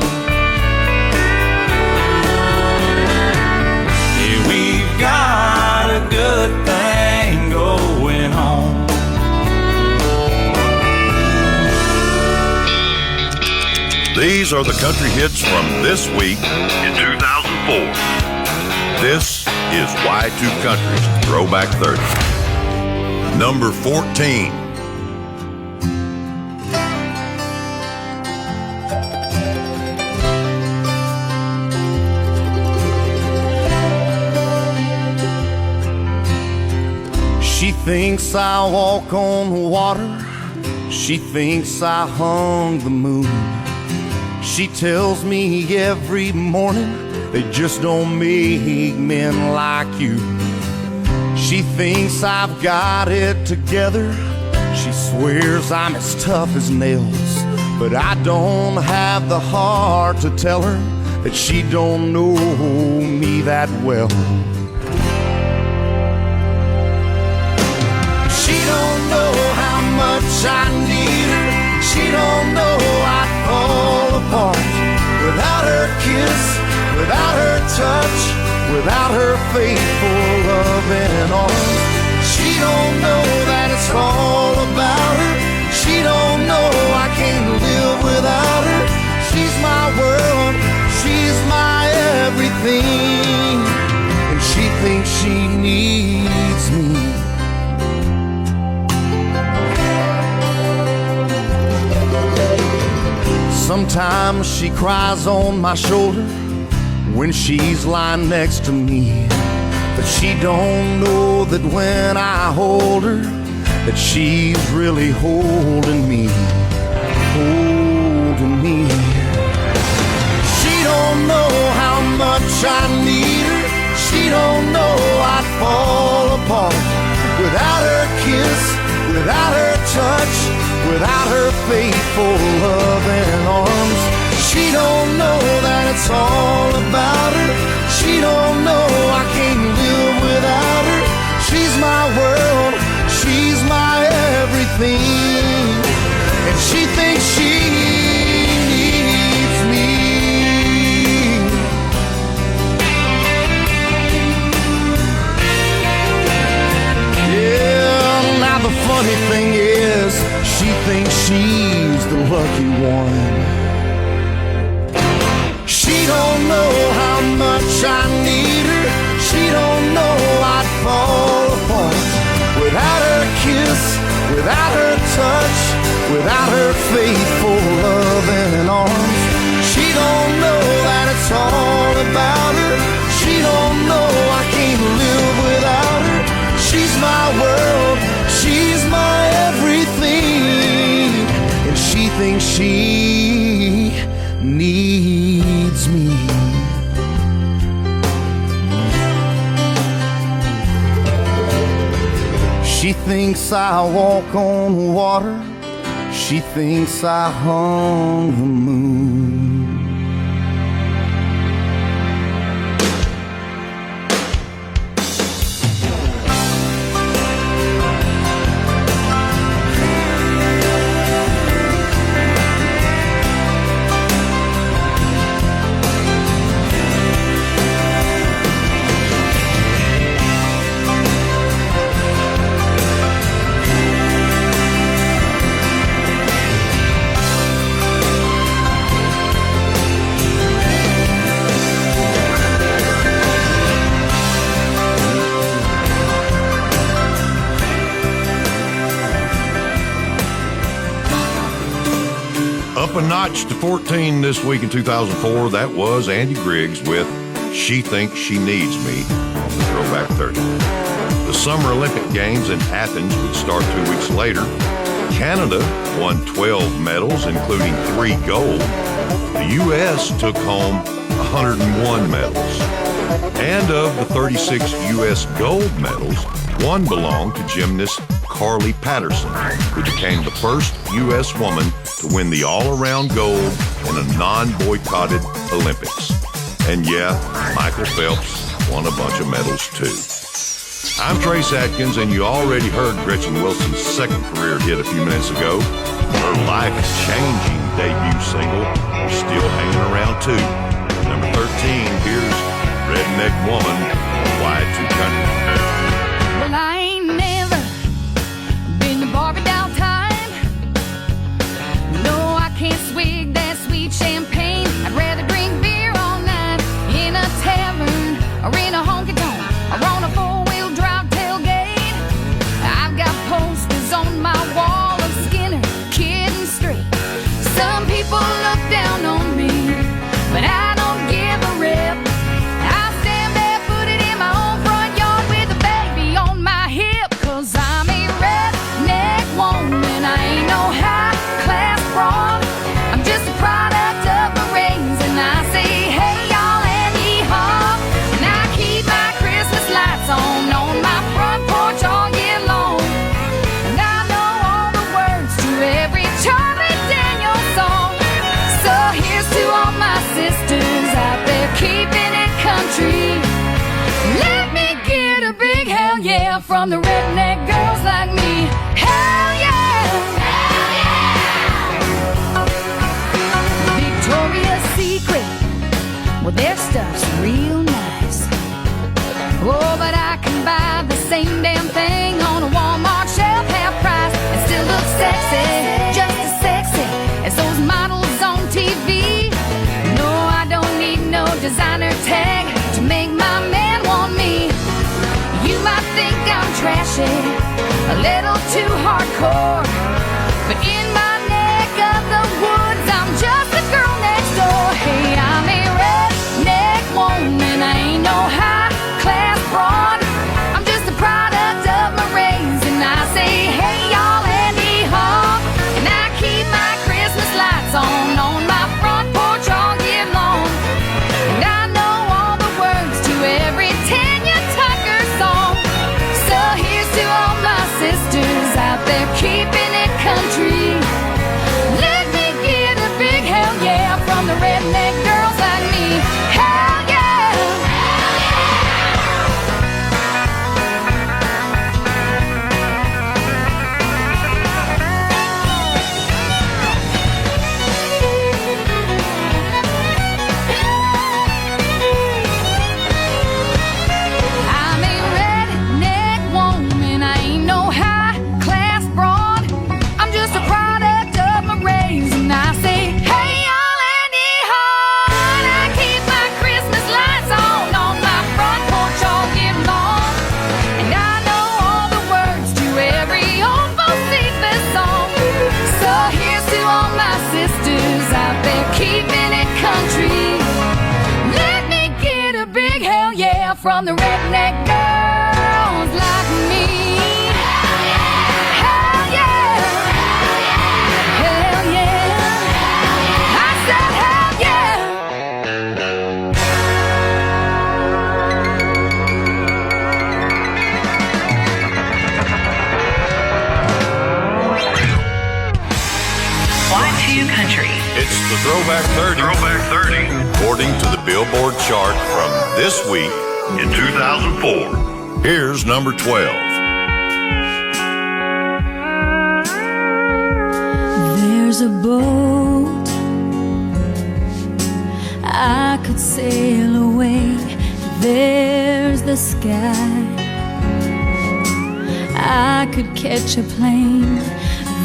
Yeah, we've got a good thing going on. These are the country hits from this week In 2004. This is Y2 Country's Throwback 30. Number 14. She thinks I walk on the water. She thinks I hung the moon. She tells me every morning they just don't make men like you. She thinks I've got it together. She swears I'm as tough as nails. But I don't have the heart to tell her that she don't know me that well. She don't know how much I need her. She don't know I'd fall apart without her kiss, without her touch, without her faithful loving arms. She don't know that it's all about her. She don't know I can't live without her. She's my world, she's my everything, and she thinks she needs me. Sometimes she cries on my shoulder when she's lying next to me. But she don't know that when I hold her, that she's really holding me, holding me. She don't know how much I need her. She don't know I'd fall apart without her kiss, without her touch, without her faithful loving arms. She don't know that it's all about her. She don't know I can't live without her. She's my world, she's my everything, and she thinks she needs me. Yeah, now the funny thing is, she thinks she's the lucky one. She don't know how much I need her. She don't know I'd fall apart without her kiss, without her touch, without her faithful loving arms. She don't know that it's all about her. She don't know I can't live without her. She's my world, she's my everything, and she thinks she needs me. She thinks I walk on water. She thinks I hung the moon. Up a notch to 14 this week in 2004. That was Andy Griggs with She Thinks She Needs Me, the Throwback 30. The Summer Olympic Games in Athens would start 2 weeks later. Canada won 12 medals, including 3 gold. The U.S. took home 101 medals. And of the 36 U.S. gold medals, 1 belonged to gymnast Carly Patterson, who became the first U.S. woman to win the all-around gold in a non-boycotted Olympics. And yeah, Michael Phelps won a bunch of medals too. I'm Trace Atkins, and you already heard Gretchen Wilson's second career hit a few minutes ago. Her life-changing debut single is still hanging around too. Number 13, here's Redneck Woman, Y2 Country. Well, I ain't never been to Barbie down time. No, I can't swig that sweet champagne. I'd rather drink beer all night in a tavern or in a honky-tonk or on a four-wheel drive tailgate. I've got posters on my wall of Skinner, Kid and Straight. Some people look down on me, but I don't give a rip. I stand barefooted in my own front yard with a baby on my hip, 'cause I'm a redneck woman. I ain't no high-class broad. I'm just a product of my rains, and I say, hey, y'all, and yee-haw. And I keep my Christmas lights on my front porch all year long. And I know all the words to every Charlie Daniels song. So here's to all my sisters out there keeping it country. Let me get a big hell yeah from the redneck girls like me. Hell yeah! Hell yeah! Victoria's Secret, well, their stuff's real nice. Oh, but I can buy the same damn thing on a Walmart shelf, half price, and still look sexy, just as sexy as those models on TV. No, I don't need no designer tag to make my man want me. You might think I'm trashy, a little too hardcore, but in my neck of the woods, I'm just a girl next door. Hey, I'm a redneck woman, I ain't no high-class broad. I'm just a product of my rains, and I say, hey, y'all, and yee-haw. And I keep my Christmas lights on my front porch all year long. And I know all the words to every 10 from the redneck girls like me. Hell yeah, hell yeah, I said hell yeah. Y2 Country. It's the Throwback 30. Throwback 30 According to the Billboard chart from this week, in 2004. here's number 12. There's a boat I could sail away. There's the sky. I could catch a plane.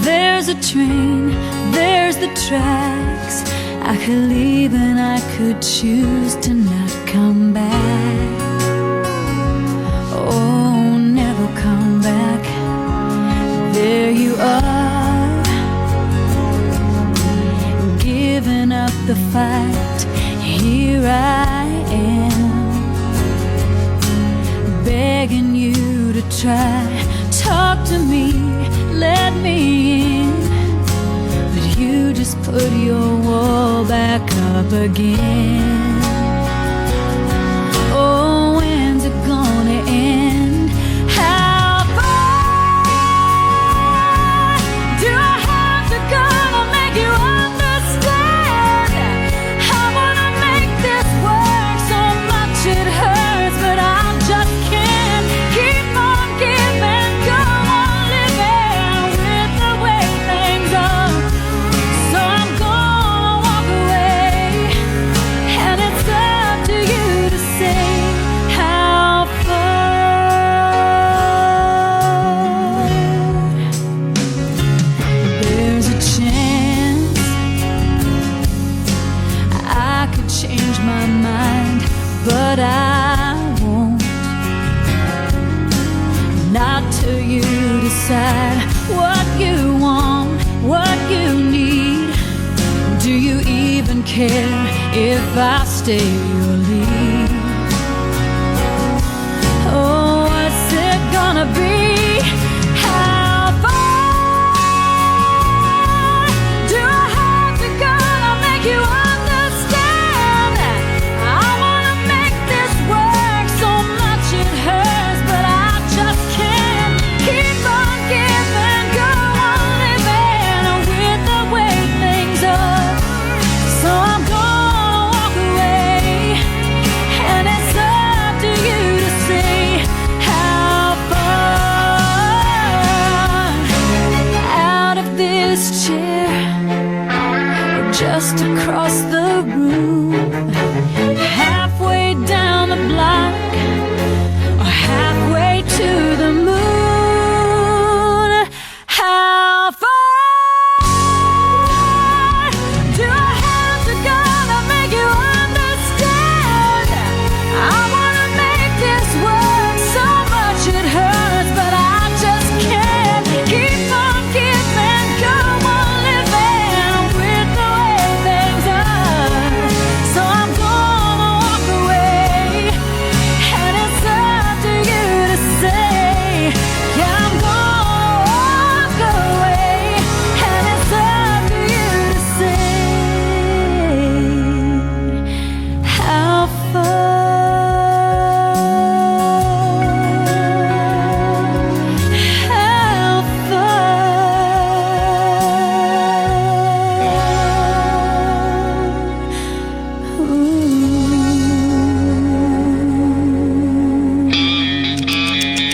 There's a train. There's the tracks. I could leave and I could choose to not come back. Oh, never come back. There you are, giving up the fight. Here I am, begging you to try. Talk to me, let me in, but you just put your wall back up again. Oh, when's it gonna end? How far do I have to go to make you understand? I wanna make this work so much it hurts, but I just can't. Keep on giving, go on living with the way things are. So I'm gonna walk away, and it's up to you to say how far. There's a chance I could change my mind, but I won't. Not till you decide what you want, what you need. Do you even care if I stay or leave? Oh, what's it gonna be? How far do I have to go to make you understand? I wanna make this work so much it hurts, but I just can't. Keep on giving, go on living with the way things are. So I'm gonna walk away, and it's up to you to say how far. Out of this chair, or just across the room, halfway down the block, or halfway to the moon. How far do I have to go to make you understand? I wanna make this work so much it hurts, but I just can't. Keep on giving, go on living with the way things are. So I'm gonna walk away, and it's up to you to say, yeah, I'm gonna walk away, and it's up to you to say how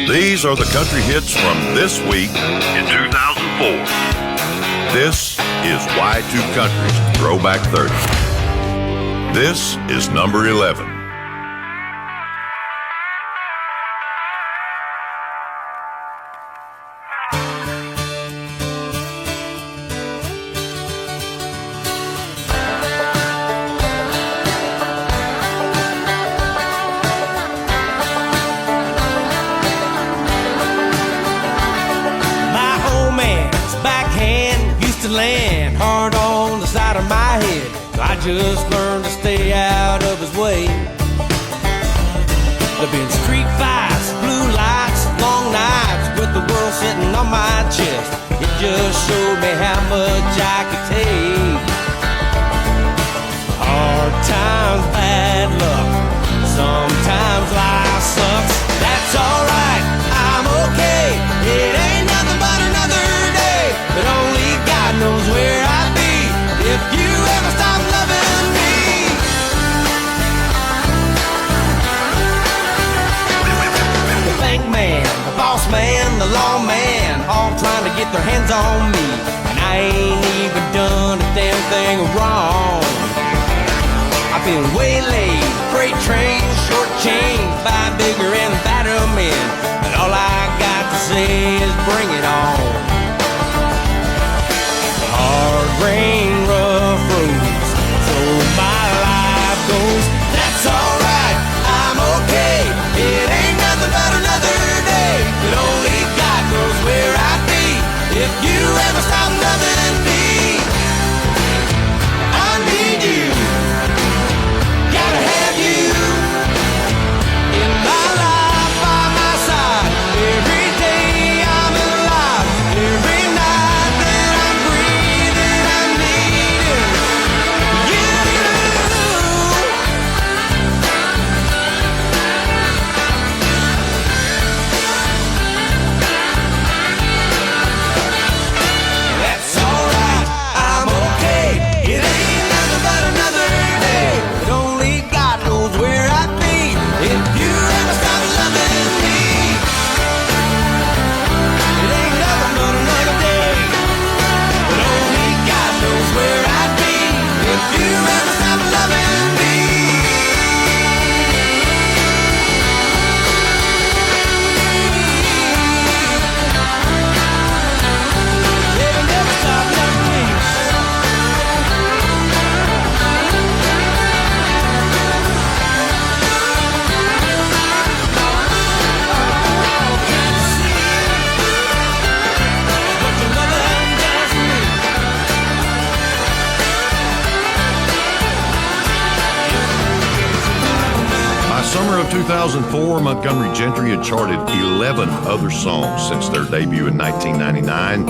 These are the country hits from this week. In 2004. This is Y2 Country's Throwback 30. This is number 11. My old man's backhand used to land hard on the side of my head. So I just learned to stay out of his way. The There've been street fights, blue lights, long nights with the world sitting on my chest. It just showed me how much I could take. Hard times, bad luck, sometimes life sucks. That's alright, I'm okay. It ain't nothing but another day, but only God knows where I'd be if you ever stop loving me. The bank man, the boss man, the lawman, all trying to get their hands on me, and I ain't even done a damn thing wrong. I've been waylaid, freight train, short chain, by bigger and badder men, but all I got to say is bring it on. Hard rain, rough roads, so my life goes. That's alright, I'm okay. It ain't nothing but another day, but only God knows where I'd be if you ever stop loving me. I need you. Gotta have you in my life, by my side. Every day I'm alive, every night that I'm breathing, I'm needing you. That's alright, I'm okay. It ain't nothing but another day, but only God knows where I'd be if you ever stop loving me. It ain't nothing but another day, but only God knows where I'd be if you ever stop loving me. Never, never stop loving me. By summer of 2004, Montgomery Gentry had charted 11 other songs since their debut in 1999.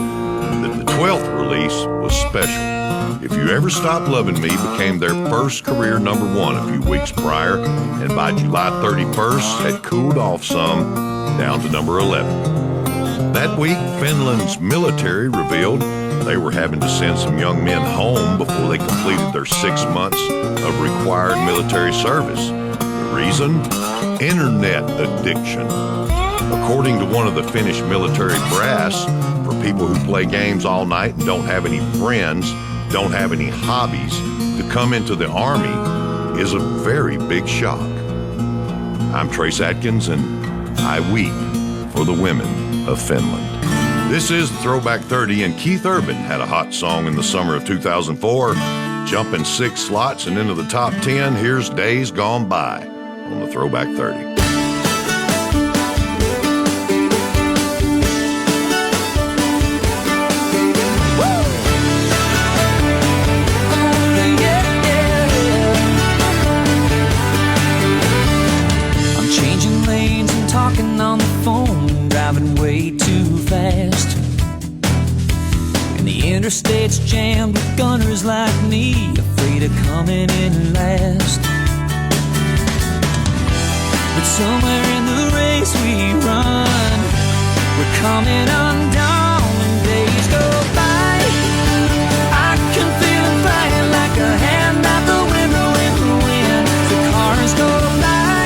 The 12th release was special. If You Ever Stop Loving Me became their first career number one a few weeks prior, and by July 31st had cooled off some down to number 11. That week, Finland's military revealed they were having to send some young men home before they completed their 6 months of required military service. The reason? Internet addiction. According to one of the Finnish military brass, for people who play games all night and don't have any friends, don't have any hobbies, to come into the Army is a very big shock. I'm Trace Atkins, and I weep for the women of Finland. This is the Throwback 30, and Keith Urban had a hot song in the summer of 2004. Jumping 6 slots and into the top 10, here's Days Gone By on the Throwback 30. I'm changing lanes and talking on the phone, driving way too fast. And the interstate's jammed with gunners like me, afraid of coming in last. But somewhere in the race we run, we're coming undone when days go by. I can feel them flying like a hand out the window in the wind. The cars go by,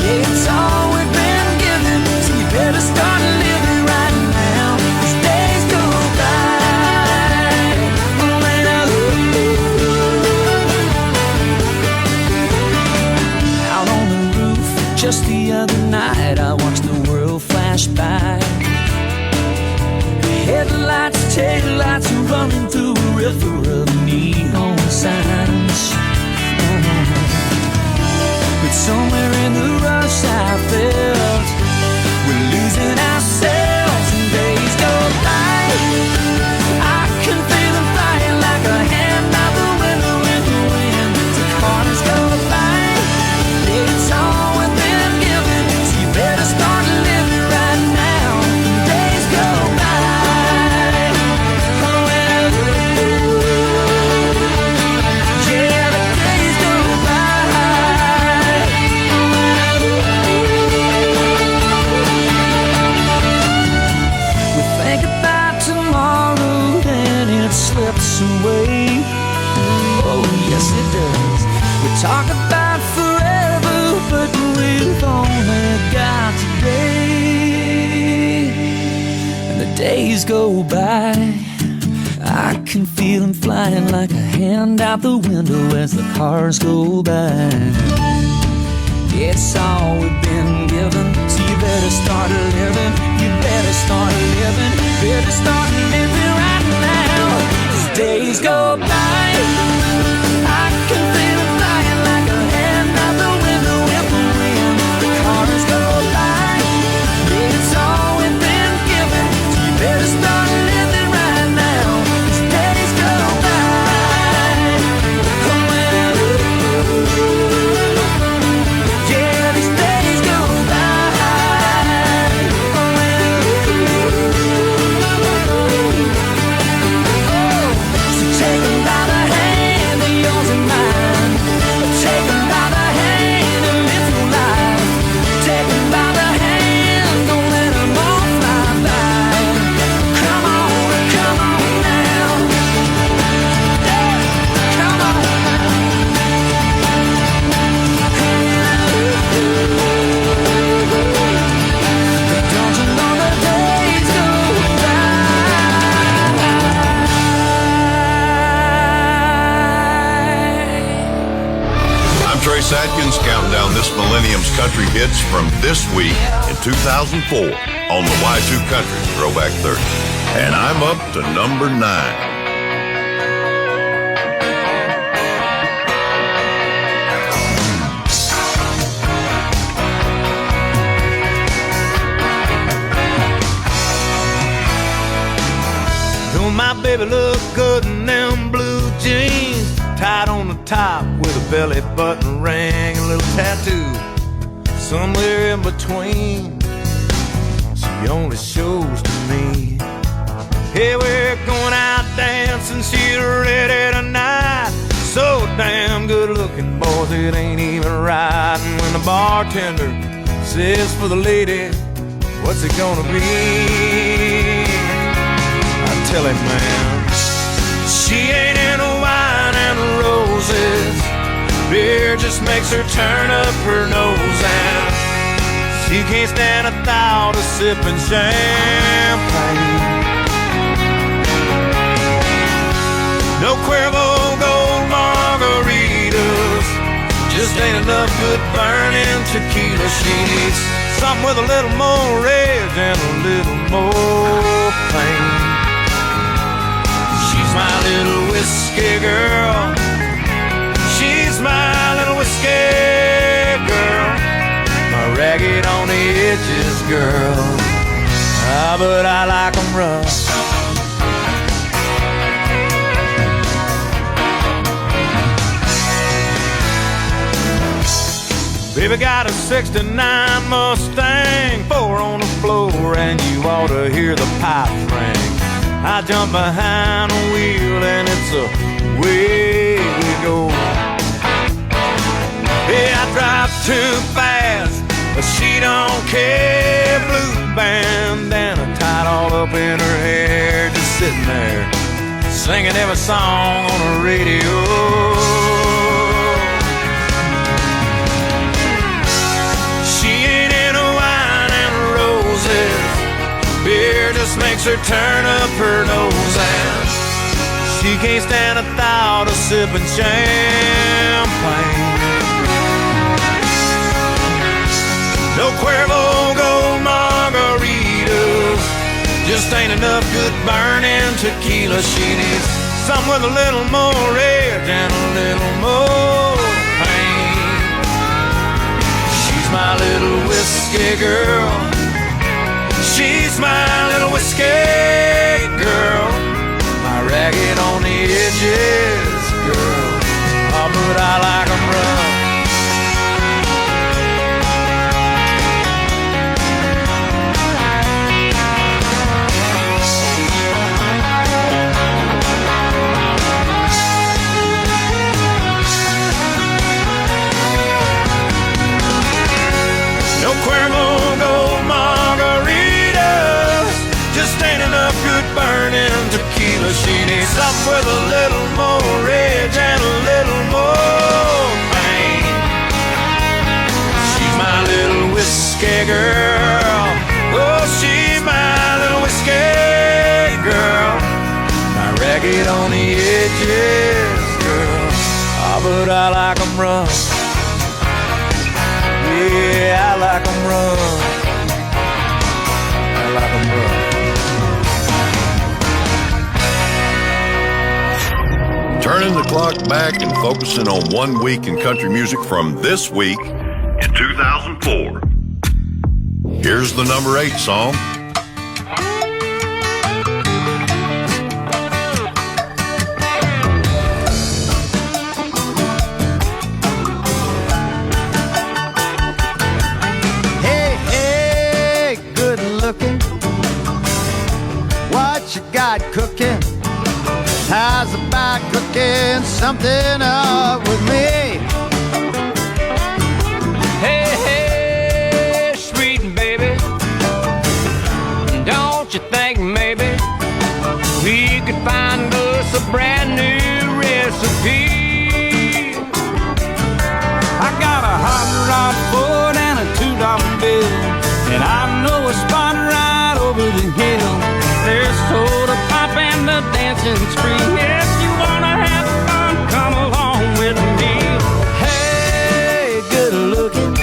yeah, it's all we've been given, so you better start living right now, 'cause days go by. Oh, and out on the roof, just the other night, I watched the world flash by. Headlights, taillights running through a river of neon signs. But somewhere in the rush I felt we're losing ourselves and days go by. I can feel them flying like a hand out the window in the wind. The cars go by, it's all we've been given, Talk about forever, but we've only got today. And the days go by, I can feel them flying like a hand out the window as the cars go by. It's all we've been given, so you better start living. You better start living. Better start living right now. As days go by, I can feel them flying like a hand out the window in the wind. The cars go by, it's all we've been given, so you better start living right now. As days go by. Atkins counting down this millennium's country hits from this week in 2004 on the Y2 Country Throwback 30. And I'm up to number 9. Don't my baby look good in them blue jeans? Tied on the top with a belly button ring, a little tattoo somewhere in between. She only shows to me. Hey, we're going out dancing, she's ready tonight. So damn good looking, boys, it ain't even right. And when the bartender says for the lady, what's it gonna be? I tell him, man, she ain't into wine and roses. Beer just makes her turn up her nose, and she can't stand a thought of sipping champagne. No Cuervo Gold margaritas, just ain't enough good burning tequila. She needs something with a little more rage and a little more pain. She's my little whiskey girl. She's my little whiskey girl. My ragged on the edges girl. Ah, but I like 'em rough. Baby got a 69 Mustang, 4 on the floor, and you ought to hear the pipes ring. I jump behind the wheel and it's away we go. Yeah, I drive too fast, but she don't care. Blue bandana tied all up in her hair, just sitting there singing every song on the radio. Beer just makes her turn up her nose, and she can't stand a thought of sipping champagne. No Cuervo Gold margaritas, just ain't enough good burning tequila. She needs something with a little more rage and a little more pain. She's my little whiskey girl. She's my little whiskey girl. My ragged on the edges girl. Oh, but I like 'em rough. No Cuervo Gold margaritas, just ain't enough good burning tequila. She needs something with a little more rage and a little more pain. whiskey girl. Oh, she's my little whiskey girl, my ragged on the edges girl. Ah, but I like 'em rough. Yeah, I like 'em rough. I like 'em rough. Turning the clock back and focusing on 1 week in country music from this week in 2004. Here's the number 8 song. Hey, hey, good looking. What you got cooking? How's about cooking something up with me? Hey, hey, sweet baby, don't you think maybe we could find us a brand new recipe? I got a hot rod foot and a $2 bill, and I know a spot right over the hill. There's soda pop and a dancing spree. If you wanna have fun, come along with me. Hey, good looking,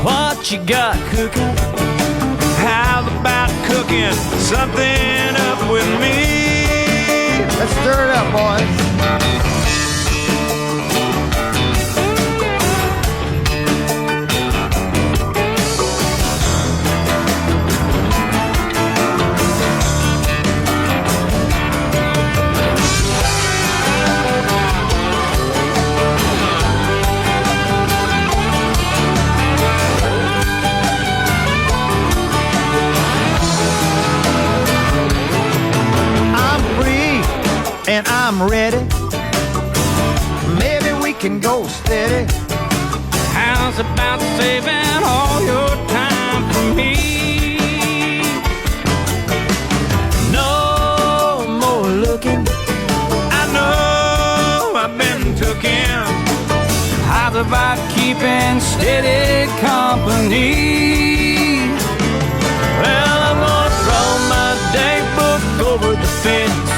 what you got cooking? How about cooking something up with me? Let's stir it up, boys. And I'm ready. Maybe we can go steady. How's about saving all your time for me? No more looking, I know I've been tooken. How's about keeping steady company? well, I'm gonna throw my day book over the fence.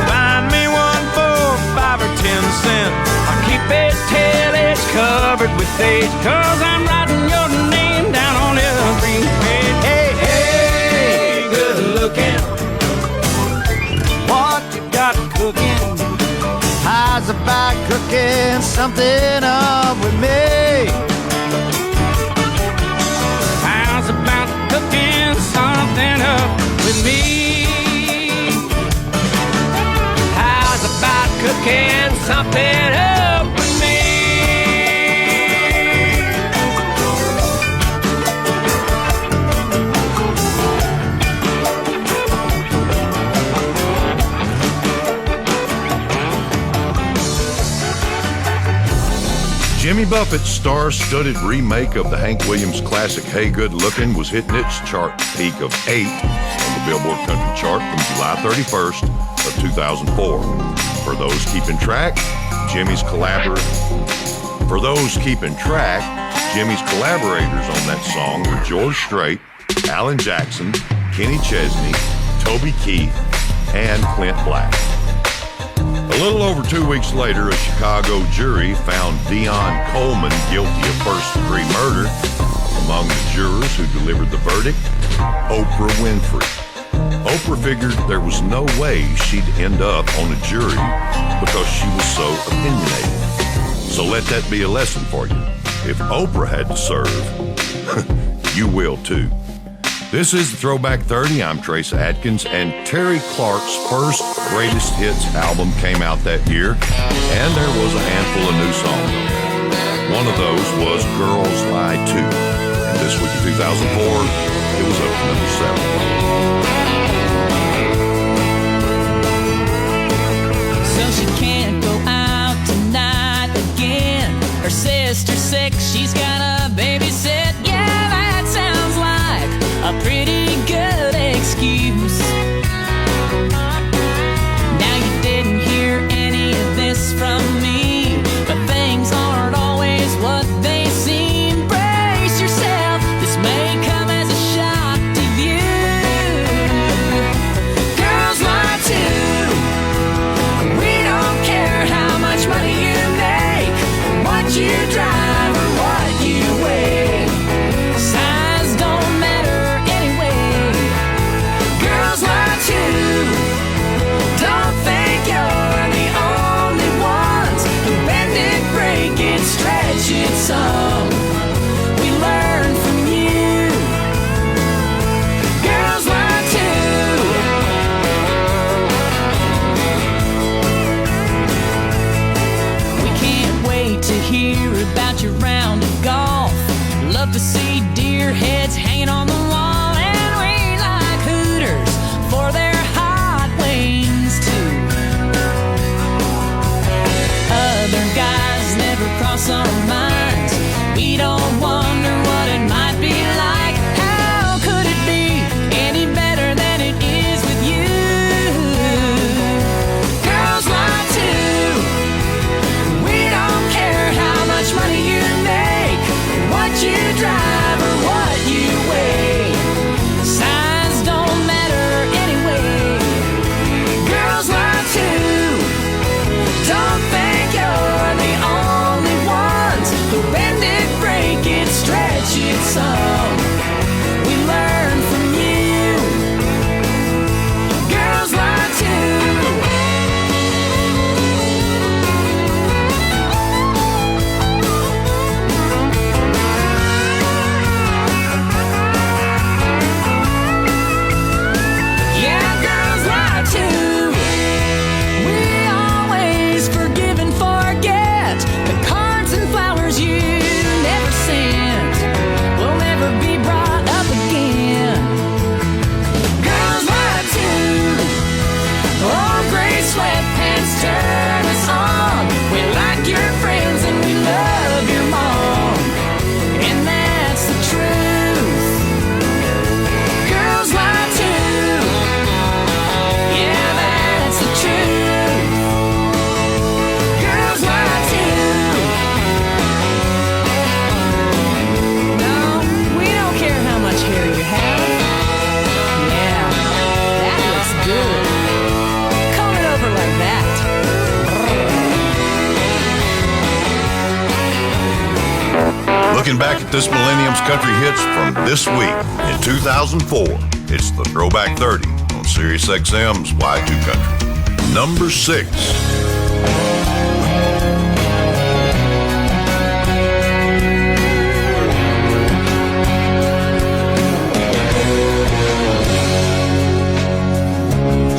Find me one for 5 or 10 cents. I'll keep it till it's covered with age, 'cause I'm writing your name down on every page. Hey, Hey, good looking, What you got cooking? how's about cooking something up with me? How's about cooking something up with me? how's about cooking something up with me? Jimmy Buffett's star-studded remake of the Hank Williams classic Hey Good Lookin' was hitting its chart peak of 8 on the Billboard Country Chart from July 31st of 2004. For those keeping track, Jimmy's collaborators on that song were George Strait, Alan Jackson, Kenny Chesney, Toby Keith, and Clint Black. A little over 2 weeks later, a Chicago jury found Dion Coleman guilty of first-degree murder. Among the jurors who delivered the verdict, Oprah Winfrey. Oprah figured there was no way she'd end up on a jury because she was so opinionated. So let that be a lesson for you. If Oprah had to serve, you will too. This is the Throwback 30. I'm Trace Adkins, and Terry Clark's first greatest hits album came out that year, and there was a handful of new songs on there. One of those was Girls Lie Too, and this week in 2004, it was up to number 7. So she can't go out tonight again. Her sister's sick, she's got a babysit. Yeah, that sounds like a pretty good excuse. Now you didn't hear any of this from me, but things aren't always what they seem. Brace yourself Looking back at this millennium's country hits from this week in 2004, it's the Throwback 30 on Sirius XM's Y2 Country. Number 6.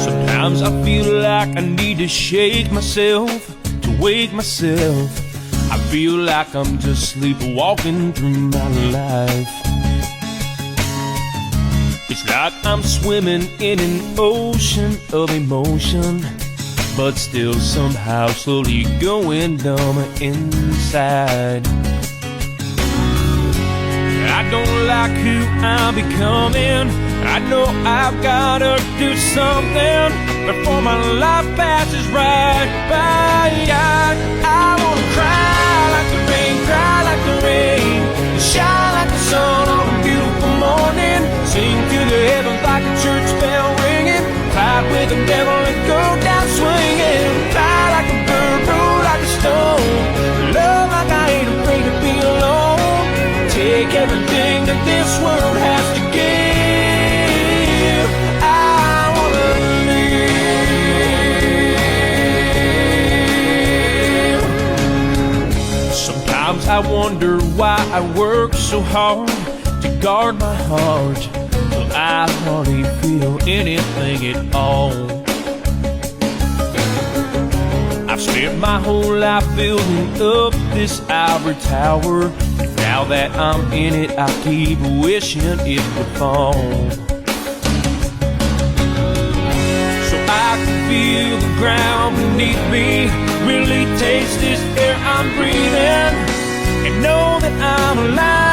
Sometimes I feel like I need to shake myself, to wake myself. I feel like I'm just sleepwalking through my life. It's like I'm swimming in an ocean of emotion, but still somehow slowly going dumb inside. I don't like who I'm becoming. I know I've gotta do something before my life passes right by. I wanna cry like the rain, cry like the rain, and shine like the sun on a beautiful morning. Sing to the heavens like a church bell ringing, fight with the devil and go down swinging. Fly like a bird, roll like a stone, love like I ain't afraid to be alone. Take everything that this world has to give. Sometimes I wonder why I work so hard to guard my heart, till I hardly feel anything at all. I've spent my whole life building up this ivory tower, and now that I'm in it, I keep wishing it would fall. So I can feel the ground beneath me, really taste this air I'm breathing, and know that I'm alive.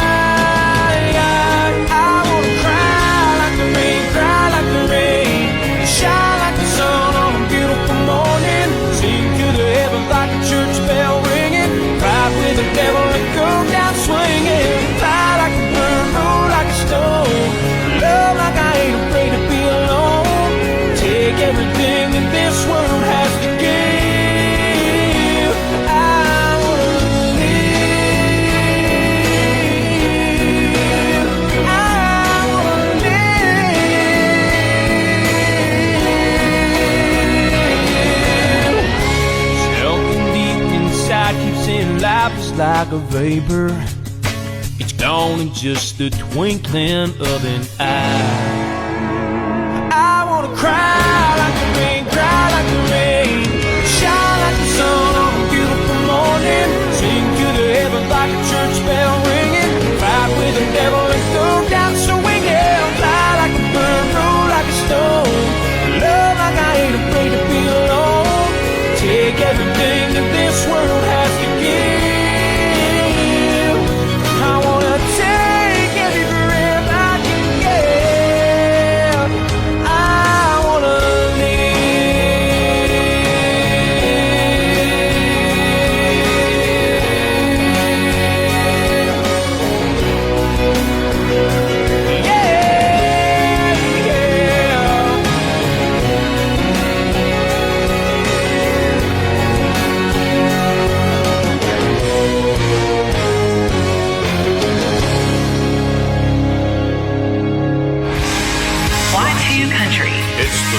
I wanna cry like the rain, cry like the rain, and shine like the sun on a beautiful morning. Sing to the heavens like a church bell ringing, fight with the devil and go down swinging. Fly like a bird, roll like a stone, love like I ain't afraid to be alone. Take everything that this world has to give. Life is like a vapor, it's gone in just the twinkling of an eye. I wanna cry like the rain, cry like the rain, shine like the sun on a beautiful morning. Sing to the heavens like a church bell ringing, fight with the devil and go down swinging. Fly like a bird, roll like a stone, love like I ain't afraid to be alone. Take everything that this world has to give.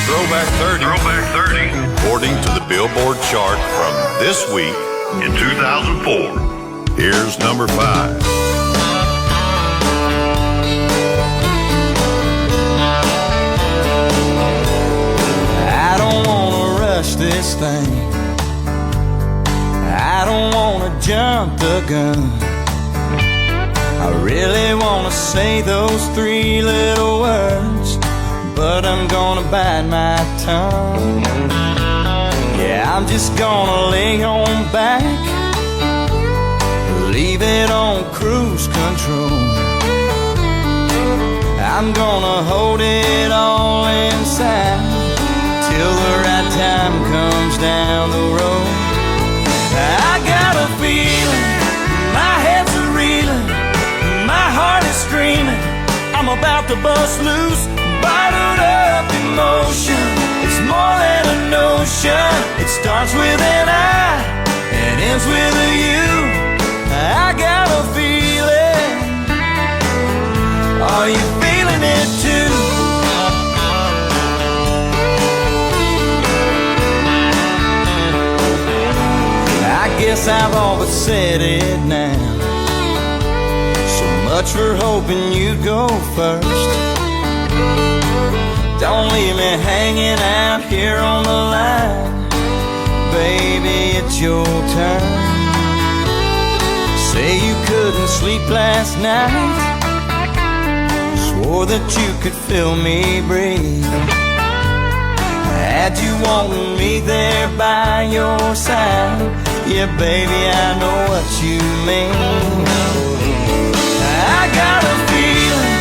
Throwback 30. Throwback 30. According to the Billboard chart from this week In 2004. Here's number 5. I don't wanna rush this thing, I don't wanna jump the gun. I really wanna say those 3 little words, but I'm gonna bite my tongue. Yeah, I'm just gonna lay on back, leave it on cruise control. I'm gonna hold it all inside till the right time comes down the road. I got a feeling, my head's a reeling, my heart is screaming, I'm about to bust loose. Bottled up emotion, it's more than a notion. It starts with an I and ends with a you. I got a feeling Are you feeling it too? I guess I've all but said it now. So much for hoping you'd go first. Don't leave me hanging out here on the line. Baby, it's your turn. Say you couldn't sleep last night. Swore that you could feel me breathe. Had you wanting me there by your side. Yeah, baby, I know what you mean. I got a feeling,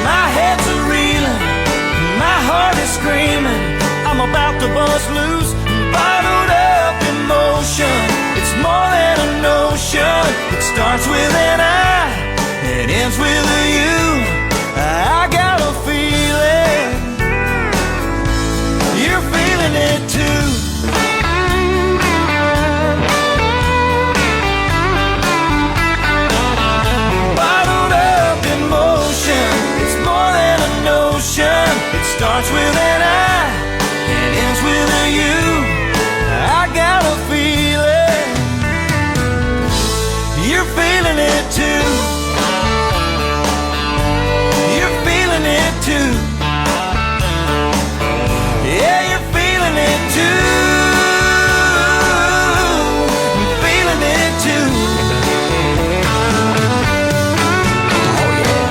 my head's a reeling, my heart is screaming, I'm about to bust loose. Bottled up emotion, it's more than a notion. It starts with an I, it ends with a you. I got a feeling, you're feeling it too. Bottled up emotion, it's more than a notion. It starts with an I, it ends with a you. I got a feeling, you're feeling it too. You're feeling it too. Yeah, you're feeling it too. You're feeling it too. Oh yeah.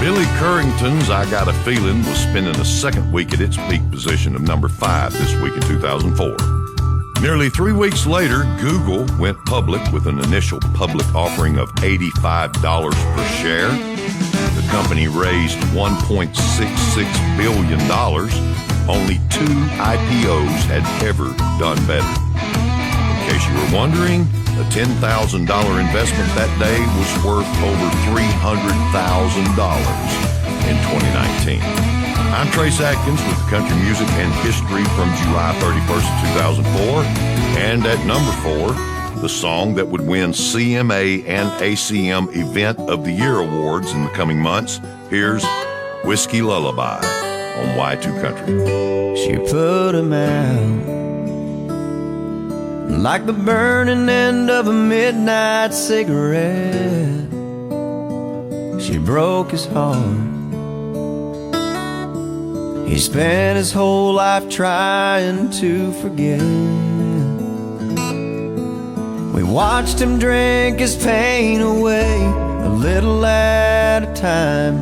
Billy Currington's I Got a Feeling was spending the second week at its peak position of number 5 this week in 2004. Nearly 3 weeks later, Google went public with an initial public offering of $85 per share. The company raised $1.66 billion. Only 2 IPOs had ever done better. In case you were wondering, a $10,000 investment that day was worth over $300,000 in 2019. I'm Trace Atkins with Country Music and History from July 31st, 2004. And at number 4, the song that would win CMA and ACM Event of the Year awards in the coming months. Here's Whiskey Lullaby on Y2 Country. She put him out like the burning end of a midnight cigarette. She broke his heart. He spent his whole life trying to forget. We watched him drink his pain away, a little at a time.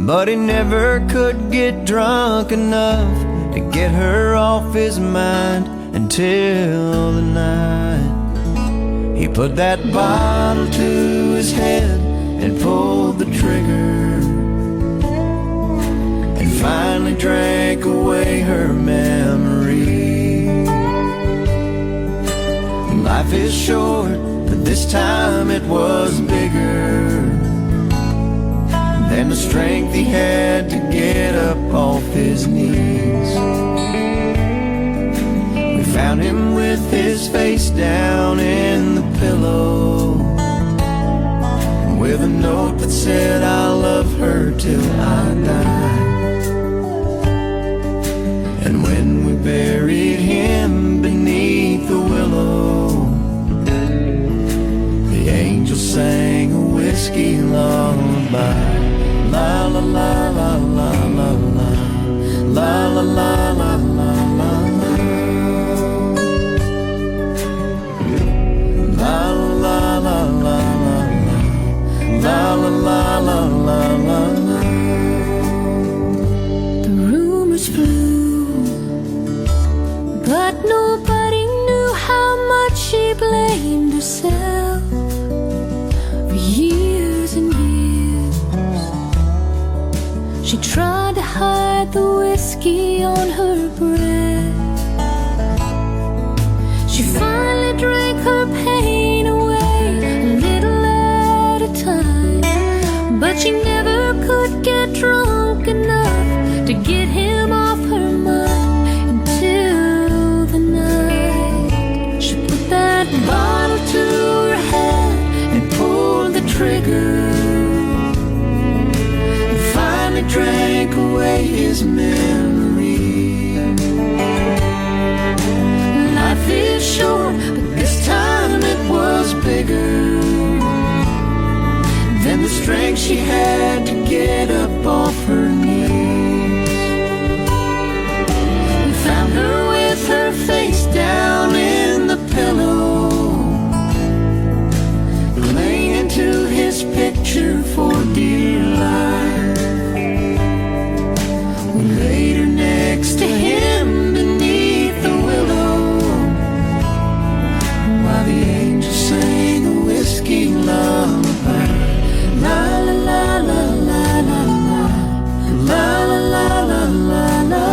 But he never could get drunk enough to get her off his mind until the night he put that bottle to his head and pulled the trigger, and finally drank away her memory. Life is short, but this time it was bigger than the strength he had to get up off his knees. We found him with his face down in the pillow, with a note that said, I'll love her till I die. And when we buried him beneath the willow, the angel sang a whiskey lullaby. La la la la la la la, la la la la la la, la la la la la, la la la la la la. The rumors flew, but nobody knew how much she blamed herself for years and years. She tried to hide the whiskey on her breath. She finally drank her pain away, a little at a time. But she never could get drunk enough to his memory. Life is short, but this time it was bigger than the strength she had to get up off her knees. We found her with her face down in the pillow, clinging to his picture for dear life. We laid her next to him beneath the willow, while the angels sang a whiskey lullaby. La la la la la la la, la la la la la la.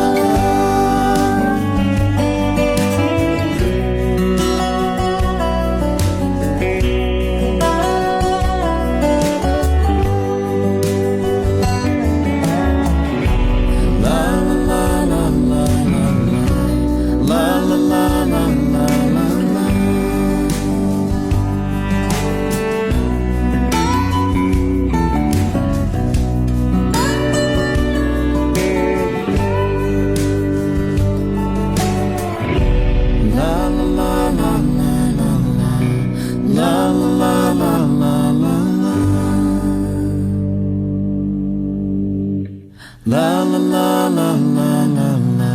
La la la la la la la,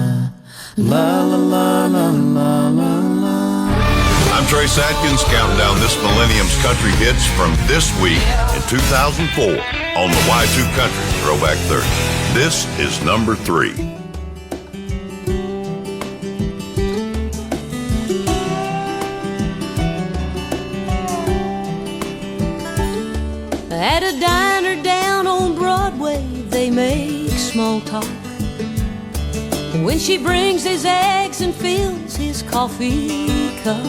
la la la la la la la. I'm Trace Atkins, counting down this millennium's country hits from this week in 2004 on the Y2 Country Throwback 30. This is number 3. At a diner down on Broadway, they make small talk when she brings his eggs and fills his coffee cup.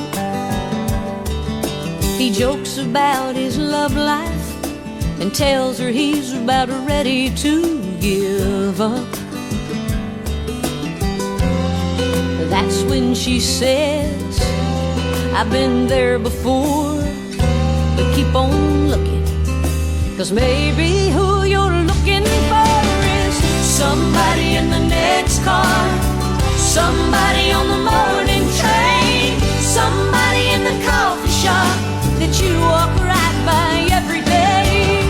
He jokes about his love life and tells her he's about ready to give up. That's when she says, I've been there before, but keep on looking, 'cause maybe who you're looking for is somebody in the next car, somebody on the morning train, somebody in the coffee shop that you walk right by every day,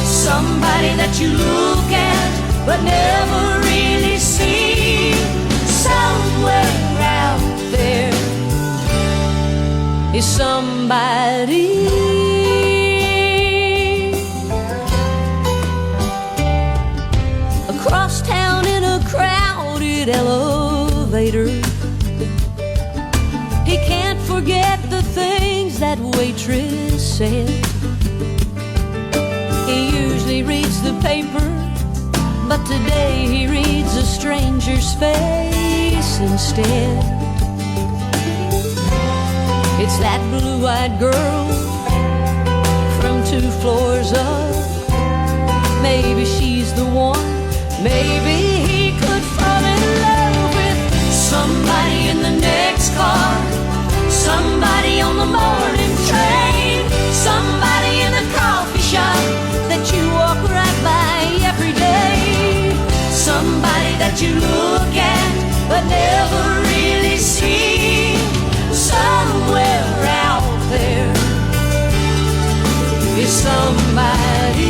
somebody that you look at but never really see. Somewhere out there is somebody. Across town in a crowded elevator, he can't forget the things that waitress said. He usually reads the paper, but today he reads a stranger's face instead. It's that blue-eyed girl from 2 floors up. Maybe she's the one. Maybe he could fall in love with somebody in the next car, somebody on the morning train, somebody in the coffee shop that you walk right by every day, somebody that you look at but never really see. Somewhere out there is somebody.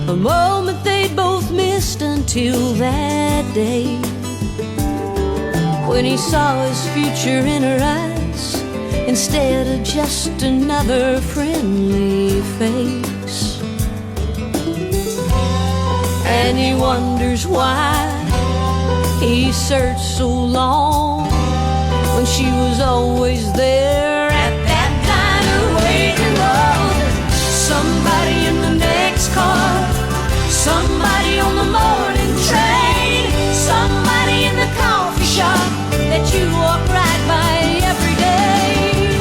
A moment they'd both missed until that day, when he saw his future in her eyes instead of just another friendly face. And he wonders why he searched so long when she was always there at that diner waiting. Oh, somebody in the next car, somebody on the morning train, somebody in the coffee shop that you walk right by every day,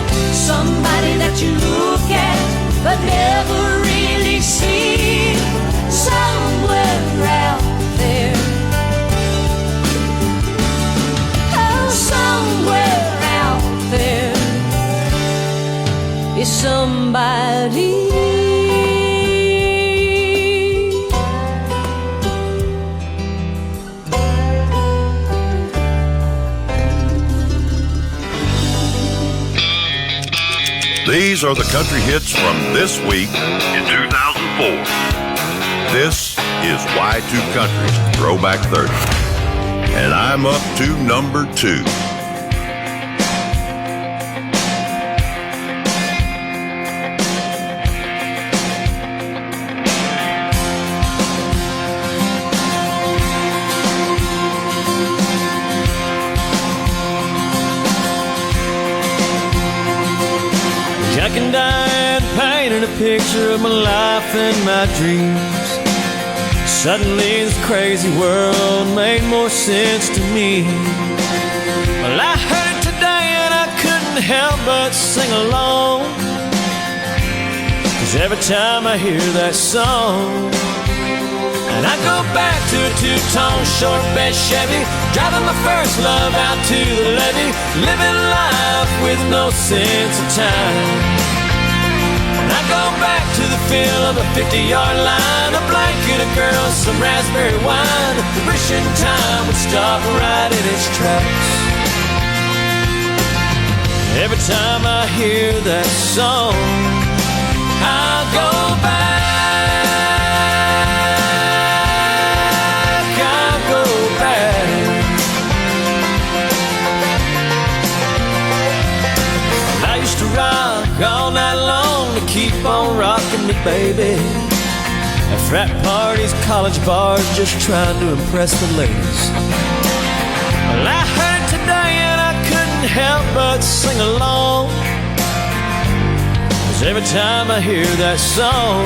somebody that you look at but never really see. Somewhere These are the country hits from this week in 2004. This is Y2 Country's Throwback 30. And I'm up to number 2. Jack and Diane painted a picture of my life and my dreams. Suddenly this crazy world made more sense to me. Well, I heard it today and I couldn't help but sing along, 'cause every time I hear that song, and I go back to a two-tone short bed Chevy, driving my first love out to the levee, living life with no sense of time. And I go back to the feel of a 50-yard line, a blanket, a girl, some raspberry wine, wishing time would stop right in its tracks. Every time I hear that song, I go back. All night long to keep on rocking me, baby. At frat parties, college bars, just trying to impress the ladies. Well, I heard it today and I couldn't help but sing along, 'cause every time I hear that song,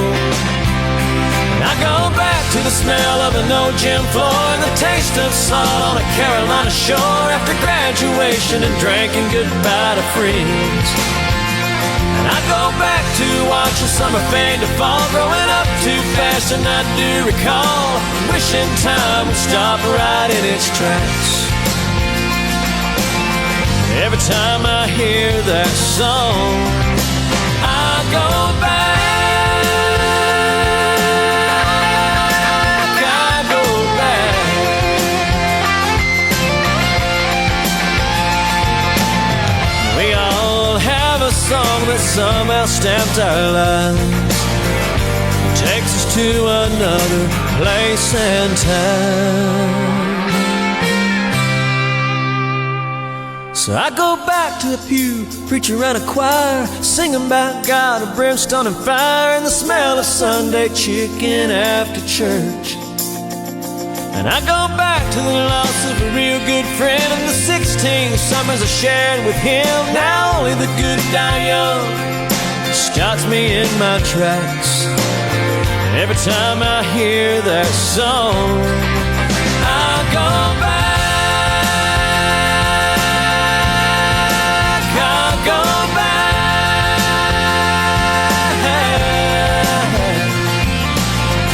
I go back to the smell of an old gym floor and the taste of salt on a Carolina shore after graduation and drinking goodbye to friends. And I go back to watching summer fade to fall, growing up too fast, and I do recall wishing time would stop right in its tracks. Every time I hear that song, I go back. I go back. We all have a song that somehow stamps our lives, takes us to another place and time. So I go back to the pew, preacher and a choir, singing about God of brimstone and fire, and the smell of Sunday chicken after church. And I go back to the loss of a real good friend and the 16 summers I shared with him. Now only the good die young stops me in my tracks. Every time I hear that song, I go back. I go back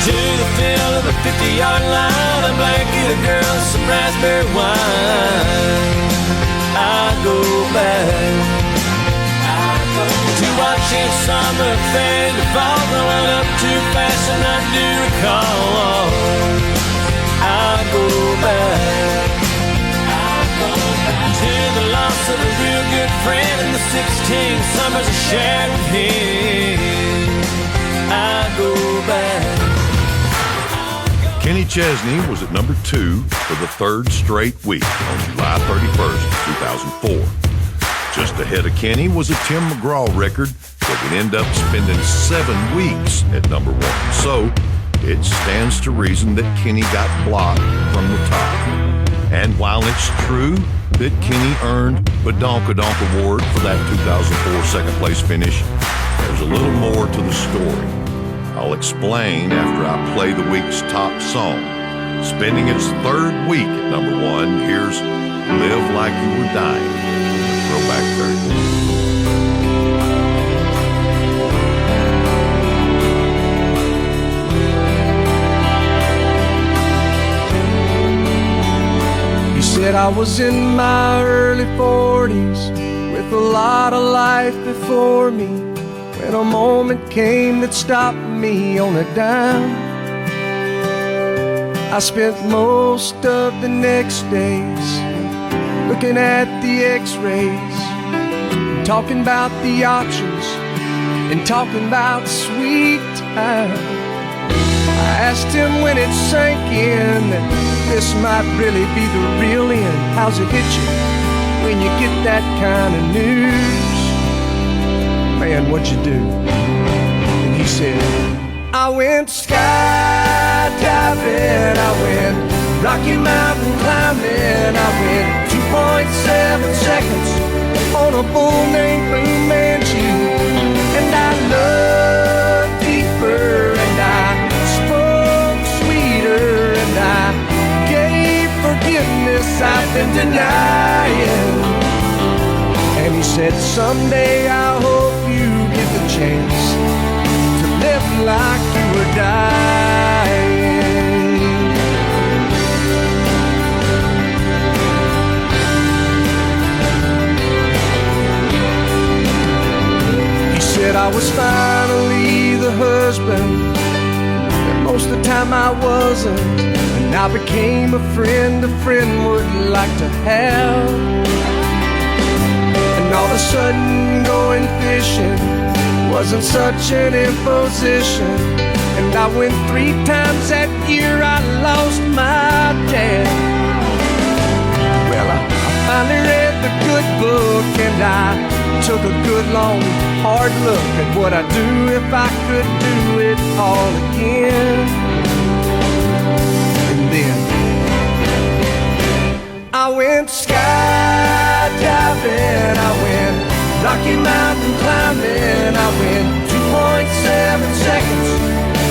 to the feel of a 50-yard line, a blanket, a girl, some raspberry wine. I go back to watching summer fade to fall, growing up too fast, and I do recall. I go back to the loss of a real good friend and the 16 summers I shared with him. I go back. Kenny Chesney was at number 2 for the 3rd straight week on July 31st, 2004. Just ahead of Kenny was a Tim McGraw record that would end up spending 7 weeks at number 1. So it stands to reason that Kenny got blocked from the top. And while it's true that Kenny earned the Donk-a-Donk Award for that 2004 second place finish, there's a little more to the story. I'll explain after I play the week's top song. Spending its 3rd week at number 1, here's Live Like You Were Dying. Throwback 30. He said I was in my early 40s with a lot of life before me, when a moment came that stopped me on a dime. I spent most of the next days looking at the x-rays, talking about the options and talking about sweet time. I asked him when it sank in that this might really be the real end. How's it hit you when you get that kind of news? Man, what'd you do? And he said, I went skydiving, I went Rocky Mountain climbing, I went 2.7 seconds on a bull named Fu Manchu. And I loved deeper, and I spoke sweeter, and I gave forgiveness I've been denying. And he said, someday I hope you get the chance to live like you were dying. He said I was finally the husband that most of the time I wasn't, and I became a friend would like to have. And all of a sudden going fishing wasn't such an imposition. And I went 3 times that year, I lost my dad. Well, I finally read the good book, and I took a good long hard look at what I'd do if I could do it all again. And then I went skydiving, I went Rocky Mountain climbing, I went 2.7 seconds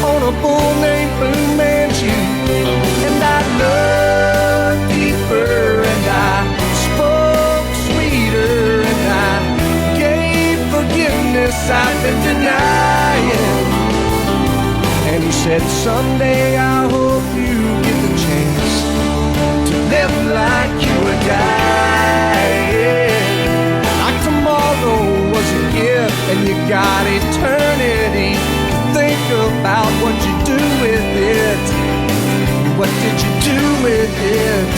on a bull named Fu Manchu. And I loved deeper, and I spoke sweeter, and I gave forgiveness I've been denying. And he said, someday I hope you get the chance to live like you were dying. Like tomorrow was a gift, and you got eternity to think about what you do with it. What did you do with it?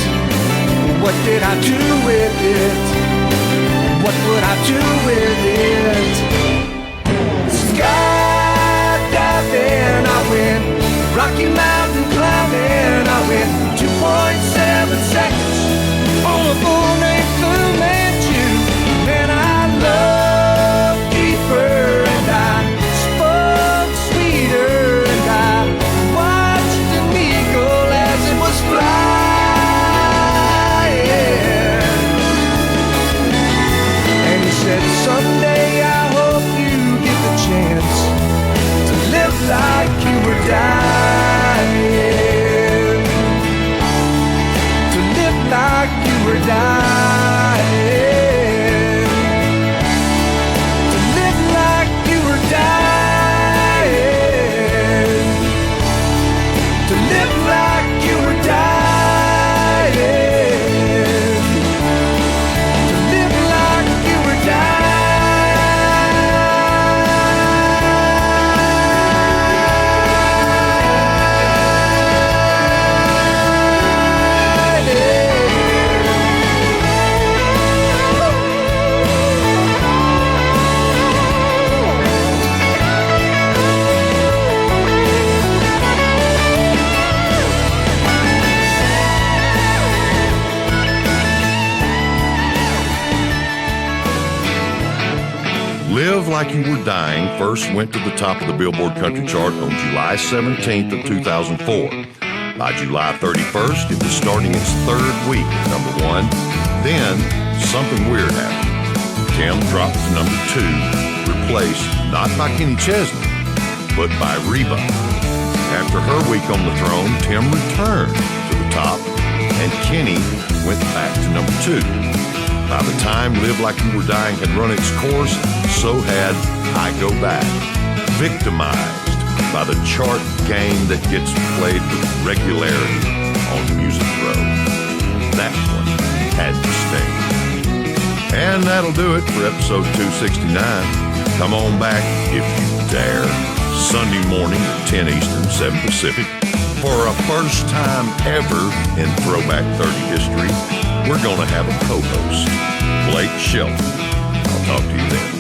What did I do with it? What would I do with it? Skydiving, I went Rocky Mountain climbing, I went 2.7 seconds on a bull named Fu Manchu. And I loved deeper, and I spoke sweeter, and I watched an eagle as it was flying. And he said, someday I hope you get the chance to live like you were dying. To live like you were dying. To live like you were dying. To live like you were dying. To live like you were dying. Live Like You Were Dying first went to the top of the Billboard Country Chart on July 17th of 2004. By July 31st, it was starting its 3rd week at number 1. Then, something weird happened. Tim dropped to number 2, replaced not by Kenny Chesney, but by Reba. After her week on the throne, Tim returned to the top, and Kenny went back to number 2. By the time Live Like You Were Dying had run its course, so had I Go Back, victimized by the chart game that gets played with regularity on Music Row. That one had to sting. And that'll do it for episode 269. Come on back if you dare, Sunday morning at 10 Eastern, 7 Pacific, for a first time ever in Throwback 30 history. We're going to have a co-host, Blake Shelton. I'll talk to you then.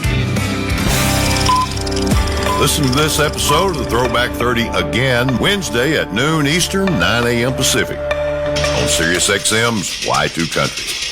Listen to this episode of the Throwback 30 again Wednesday at noon Eastern, 9 a.m. Pacific on SiriusXM's Y2 Country.